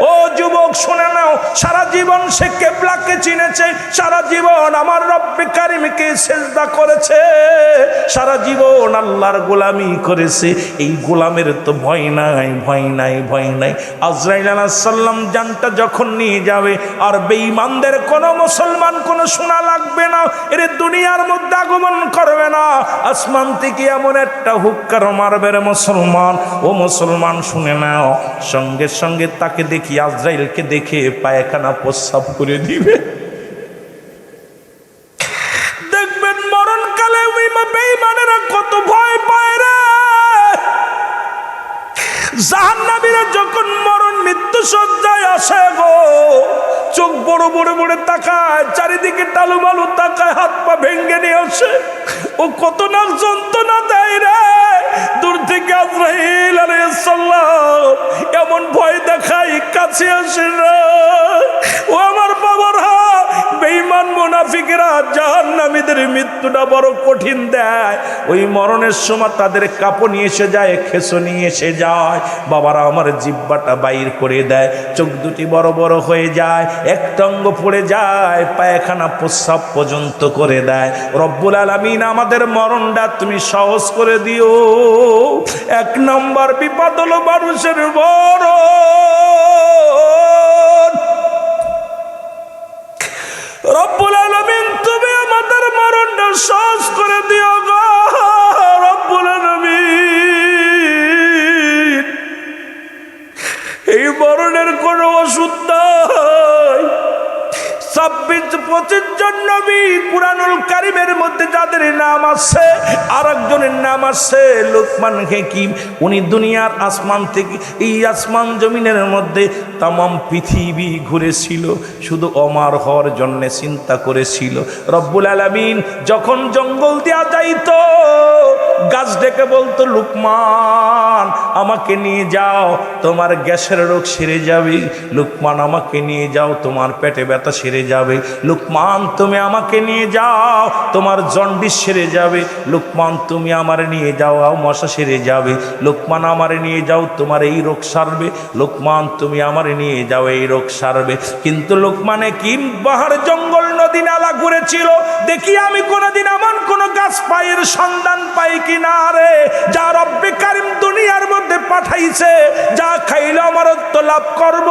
ও যুবক শুনে নাও, সারা জীবন সে কেবলাকে চিনেছে, সারা জীবন আমার রব্বে কারিমকে সিজদা করেছে, সারা জীবন আল্লাহর গোলামি করেছে। এই গোলামের তো ভয় নাই, ভয় নাই, ভয় নাই। আজরাইল আলাইহিস সালাম জানটা যখন নিয়ে যাবে, আর বেঈমানদের কোনো মুসলমান কোনো শোনা লাগবে না, এর দুনিয়ার মধ্যে আগমন করবে না। আসমান থেকে এমন একটা হুক্কার মারবে রে মুসলমান, ও মুসলমান শুনে নাও, সঙ্গে সঙ্গে তাকে দেখি, আজরাইলকে দেখে পায়খানা প্রস্রাব করে দিবে। দেখবেন মরণকালে বেঈমানেরা কত ভয় পায় রে। জাহান্নামীরা যখন মরণ মৃত্যু সজ্জায় আসে গো, চোখ বড় বড় বড় তাকায়, চারিদিকে টালুমালু তাকায়, হাত পা ভেঙ্গে নিয়ে আসে, ও কত না যন্ত্রণা দেয় রে। দূর থেকে আজরাইল আলাইহিস সালাম এমন ভয় দেখায়, কাছে আসে না। ও আমার বাবারা, বেঈমান মুনাফিকরা জাহান্নামীদের মৃত্যুটা বড় কঠিন দেয়। ওই মরণের সময় তাদের কাঁপুনি এসে যায়, খেঁচুনি এসে যায়, বাবারা আমার জিহ্বাটা বাইর করে দেয়, চোখ দুটি বড় বড় হয়ে যায়, একটা অঙ্গ পড়ে যায়, পায়খানা প্রস্রাব পর্যন্ত করে দেয়। রব্বুল আলামিন আমাদের মরণটা তুমি সহজ করে দিও। এক নম্বর বিপদ হলো মানুষের বড়, রব্বুল আলামিন তুমি আমাদের মরণটা সহজ করে দিও গো রব্বুল আলামিন। এই মরণের কোনো ওষুধ নাই। 26-25 জন নবী কুরআনুল কারীমের মধ্যে যাদের নাম আছে, আর একজনের নাম আছে লোকমান হাকিম। উনি দুনিয়ার আসমান থেকে এই আসমান জমিনের মধ্যে তামাম পৃথিবী ঘুরেছিল, শুধু অমর হওয়ার জন্য চিন্তা করেছিল। রব্বুল আলামিন যখন জঙ্গল দেয়া যাইতো, গাছ ডেকে বলতো, লুকমান আমাকে নিয়ে যাও, তোমার গ্যাসের রোগ সেরে যাবে। লুকমান আমাকে নিয়ে যাও, তোমার পেটে ব্যথা সেরে যাবে। লুকমান তুমি আমাকে নিয়ে যাও, তোমার জন্ডিস সেরে যাবে। লুকমান তুমি আমার নিয়ে যাও, মশা সেরে যাবে। লুকমান আমার নিয়ে যাও, তোমার এই রোগ সারবে। লুকমান তুমি আমার নিয়ে যাও, এই রোগ সারবে। কিন্তু লুকমানে কি পাহাড় জঙ্গল নদী নালা ঘুরেছিল, দেখি আমি কোনোদিন এমন কোন গাছ পায়ের সন্ধান পাই কিনা রে, যা রব্বে কারিম দুনিয়ার মধ্যে পাঠাইছে, যা খাইলে অমরত্ব লাভ করব।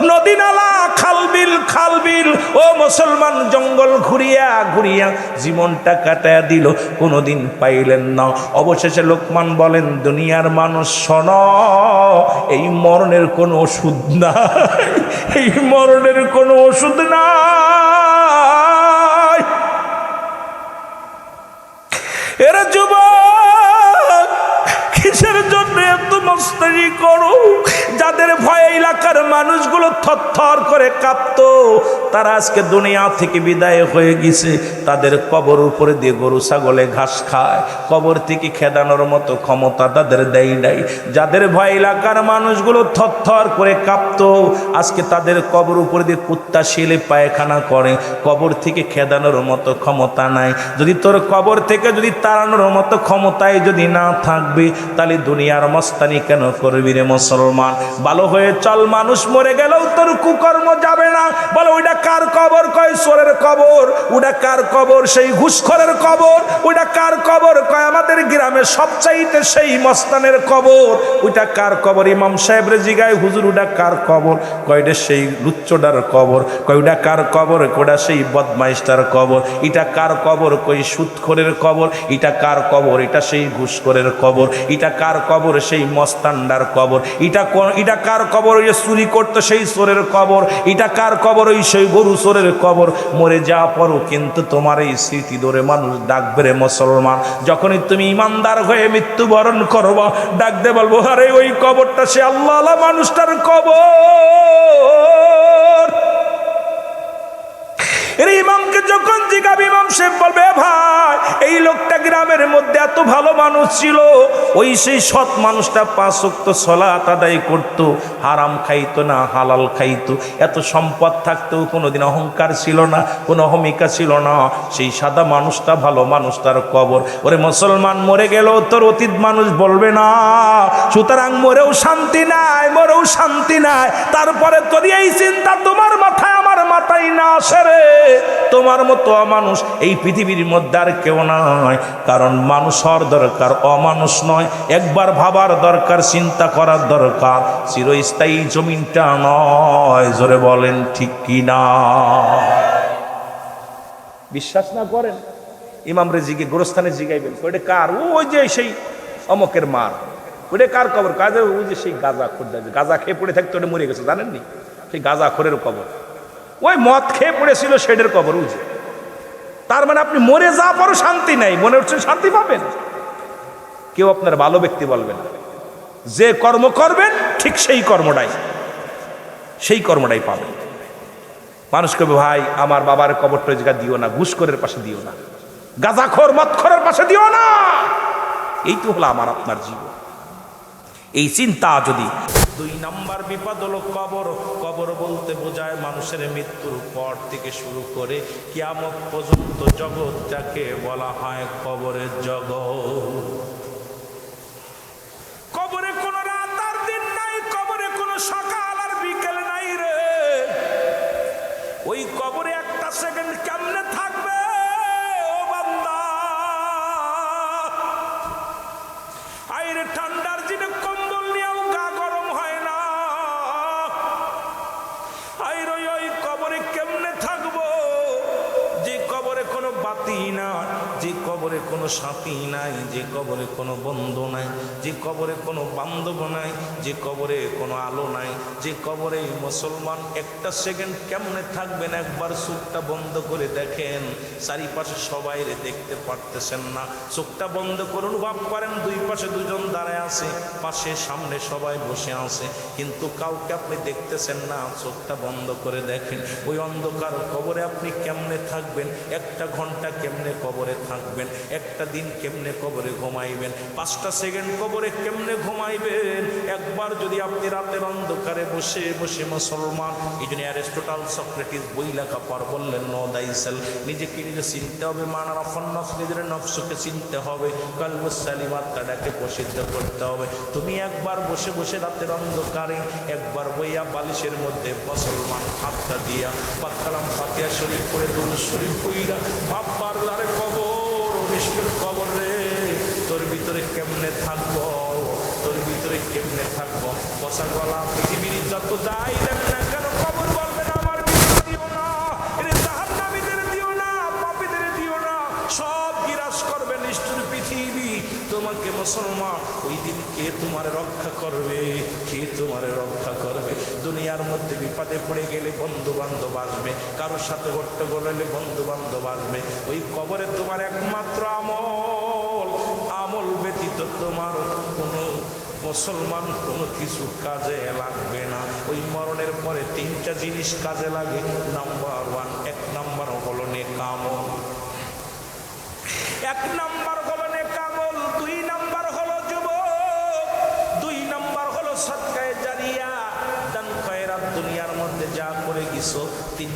নদী নালা খালবিল খালবিল ও মুসলমান জঙ্গল ঘুরিয়া ঘুরিয়া জীবনটা কাটায়া দিল, কোনোদিন পাইলেন না। অবশেষে লোকমান বলেন, দুনিয়ার মানুষ শোনো, এই মরণের কোনো ওষুধ নাই, এই মরণের কোনো ওষুধ নাই। এরা যুবক কিসের জন্য এত মস্তানি করো? যাদের ভয়ে এলাকার মানুষগুলো থরথর করে কাঁপতো, তারা আজকে দুনিয়া থেকে বিদায় হয়ে গেছে। তাদের কবর উপরে দিয়ে গরু ছাগলে ঘাস খায়, কবর থেকে খেদানোর মতো ক্ষমতা তাদের দেয় নাই। যাদের ভয় এলাকার মানুষগুলো থরথর করে কাঁপতো, আজকে তাদের কবর উপরে দিয়ে কুত্তা শিলে পায়খানা করে, কবর থেকে খেদানোর মতো ক্ষমতা নাই। যদি তোর কবর থেকে যদি তাড়ানোর মতো ক্ষমতায় যদি না থাকবে, তাহলে দুনিয়ার মস্তানি কেন করবি রে মুসলমান? ভালো হয়ে চল, মানুষ মরে গেলেও তোর কুকর্ম যাবে না। বলো ওইটা কার কবর? কয় চোরের কবর। ওটা কার কবর? সেই ঘুষখোরের কবর। ওইটা কার কবর? কয় আমাদের গ্রামে সবচাইতে সেই মস্তানের কবর। ওইটা কার কবর? ইমাম সাহেবরে জিগায়, হুজুর ওটা কার কবর? কয়টা সেই লুচ্চটার কবর। কয় ওটা কার কবর? ওটা সেই বদমাইশটার কবর। এটা কার কবর? কই সুদখোরের কবর। এটা কার কবর? এটা সেই ঘুষখোরের কবর। এটা কার কবর? সেই মস্তানদার কবর। এটা কার কবর? ওই চুরি করতো সেই চোরের কবর। এটা কার কবর? ওই সেই গরু চোরের কবর। মরে যা পড়ো, কিন্তু তোমার এই স্মৃতি ধরে মানুষ ডাকবে রে মুসলমান। যখনই তুমি ইমানদার হয়ে মৃত্যুবরণ করবা, ডাকতে বলবো, আরে ওই কবরটা সে আল্লাহ মানুষটার কবর। ইমামকে যখন জিজ্ঞাসা, ইমাম সাহেব বলবে, ভাই এই লোকটা গ্রামের মধ্যে এত ভালো মানুষ ছিল, ওই সেই সৎ মানুষটা 5 ওয়াক্ত সালাত আদায় করতো, হারাম খাইতো না, হালাল খাইতো, এত সম্পদ থাকতেও কোনোদিন অহংকার ছিল না, কোনো অহমিকা ছিল না। সেই সাদা মানুষটা, ভালো মানুষটার কবর। ওরে মুসলমান, মরে গেল তোর অতীত মানুষ বলবে না, সুতরাং মরেও শান্তি নাই, মরেও শান্তি নাই। তারপরে তোর এই চিন্তা তোমার মাথায় আমার মাথায় না আসে রে, তোমার মতো অমানুষ এই পৃথিবীর মধ্যে আর কেউ নয়। কারণ মানুষ হওয়ার দরকার, অমানুষ নয়। একবার ভাবার দরকার, চিন্তা করার দরকার, চিরস্থায়ী জমিনটা নয়। জোরে বলেন ঠিক কি না? বিশ্বাস না করেন, ইমাম রেজিকে গোরস্থানে জিগাইবেন, ওইটা কার? ওই যে সেই অমকের মার। ওইটা কার কবর? কাজে ওই যে সেই গাঁজা খোর, গাঁজা খেয়ে পড়ে থাকতো, ওটা মরে গেছে, জানেননি? সেই গাঁজা খোরের কবর। ওই মদ খেয়ে পড়েছিল সেটার কবর। উঠে তার মানে আপনি মরে যা পরও শান্তি নাই, মনে হচ্ছে শান্তি পাবেন। কেউ আপনার ভালো ব্যক্তি বলবে না। যে কর্ম করবেন ঠিক সেই কর্মটাই পাবেন। মানুষ কবে, ভাই আমার বাবার কবরটা জায়গা দিও না, ঘুষখোরের পাশে দিও না, গাঁজাখোর মদখোরের পাশে দিও না। এই তো হলো আমার আপনার জীবন। এই চিন্তা যদি 2 নাম্বার বিপদ হলো কবর। কবর বলতে বোঝায় মানুষের মৃত্যুর পর থেকে শুরু করে কিয়ামত পর্যন্ত জগৎটাকে বলা হয় কবরের জগৎ। কবরে কোনো রাত আর দিন নাই, কবরে কোনো সকাল আর বিকেল নাই রে। ওই কবরে একটা সেকেন্ড কেমনে থাকবে ও বান্দা? আইরে ঠান্ডার দিনে কম্বল নিয়েও গা গরম হয় না। আইরে ওই কবরে কেমনে থাকবো? যে কবরে কোনো বাতি না, যে কবরে কোনো সাথী নাই, যে কবরে কোনো বন্ধু নাই, যে কবরে কোনো বান্ধব নাই, যে কবরে কোনো আলো নাই, যে কবরে মুসলমান একটা সেকেন্ড কেমনে থাকবেন? একবার চোখটা বন্ধ করে দেখেন, চারিপাশে সবাই দেখতে পারতেছেন না। চোখটা বন্ধ করুন, ভাব করেন 2 পাশে 2জন দাঁড়ায় আছে, পাশে সামনে সবাই বসে আছে, কিন্তু কাউকে আপনি দেখতেছেন না। চোখটা বন্ধ করে দেখেন, ওই অন্ধকার কবরে আপনি কেমনে থাকবেন? 1 ঘন্টা কেমনে কবরে থাকবেন? একটা দিন কেমনে কবরে ঘুমাইবেন, 5টা সেকেন্ড কবরে কেমনে ঘুমাইবেন। একবার যদি আপনি রাতের অন্ধকারে বসে বসে মুসলমান, এই জন্য অ্যারিস্টটল সক্রেটিস বই লেখা পর বললেন নো দাই সেলফ, নিজেকে নিজে চিনতে হবে, মানার নফস, নিজের নফসকে চিনতে হবে, কলবুস সালিম আত্মাটাকে প্রসিদ্ধ করতে হবে। তুমি একবার বসে বসে রাতের অন্ধকারে একবার বইয়া বালিশের মধ্যে মুসলমান হাতটা দিয়া পাতকালাম ফাতিহা শরীফ করে দুরূদ শরীফ কইরা ভাববার লারে কবর, নিষ্ঠুর কবর রে, তোর ভিতরে কেমনে থাকবো, তোর ভিতরে কেমনে থাকবো। বসা গলা পৃথিবীর যত যাই দেন না কেন, কবর বলবে না আমার ভিতরে দিও না, এটা জাহান্নামীদের দিও না, পাপীদের দিও না, সব বিরাজ করবে নিষ্ঠুর পৃথিবী। তোমাকে মুসলমান ওই দিন কে তোমার রক্ষা করবে, কে তোমার রক্ষা করবে। দুনিয়ার মধ্যে বিপদে পড়ে গেলে বন্ধু বান্ধব আসবে, কারোর সাথে হট্টগোল হলে বন্ধু বান্ধব আসবে। ওই কবরে তোমার একমাত্র আমল ব্যতীত তোমার কোনো মুসলমান কোনো কিছু কাজে লাগবে না। ওই মরণের পরে 3টা জিনিস কাজে লাগে। নাম্বার 1, 1 নাম্বার হলো নেক আমল, 1 নাম্বার হলো নেক আমল, 2 নাম্বার হলো যুবক, 2 নাম্বার হলো সদকায়ে জারিয়া, দান খয়রাত দুনিয়ার মধ্যে যা করে গেছো, 3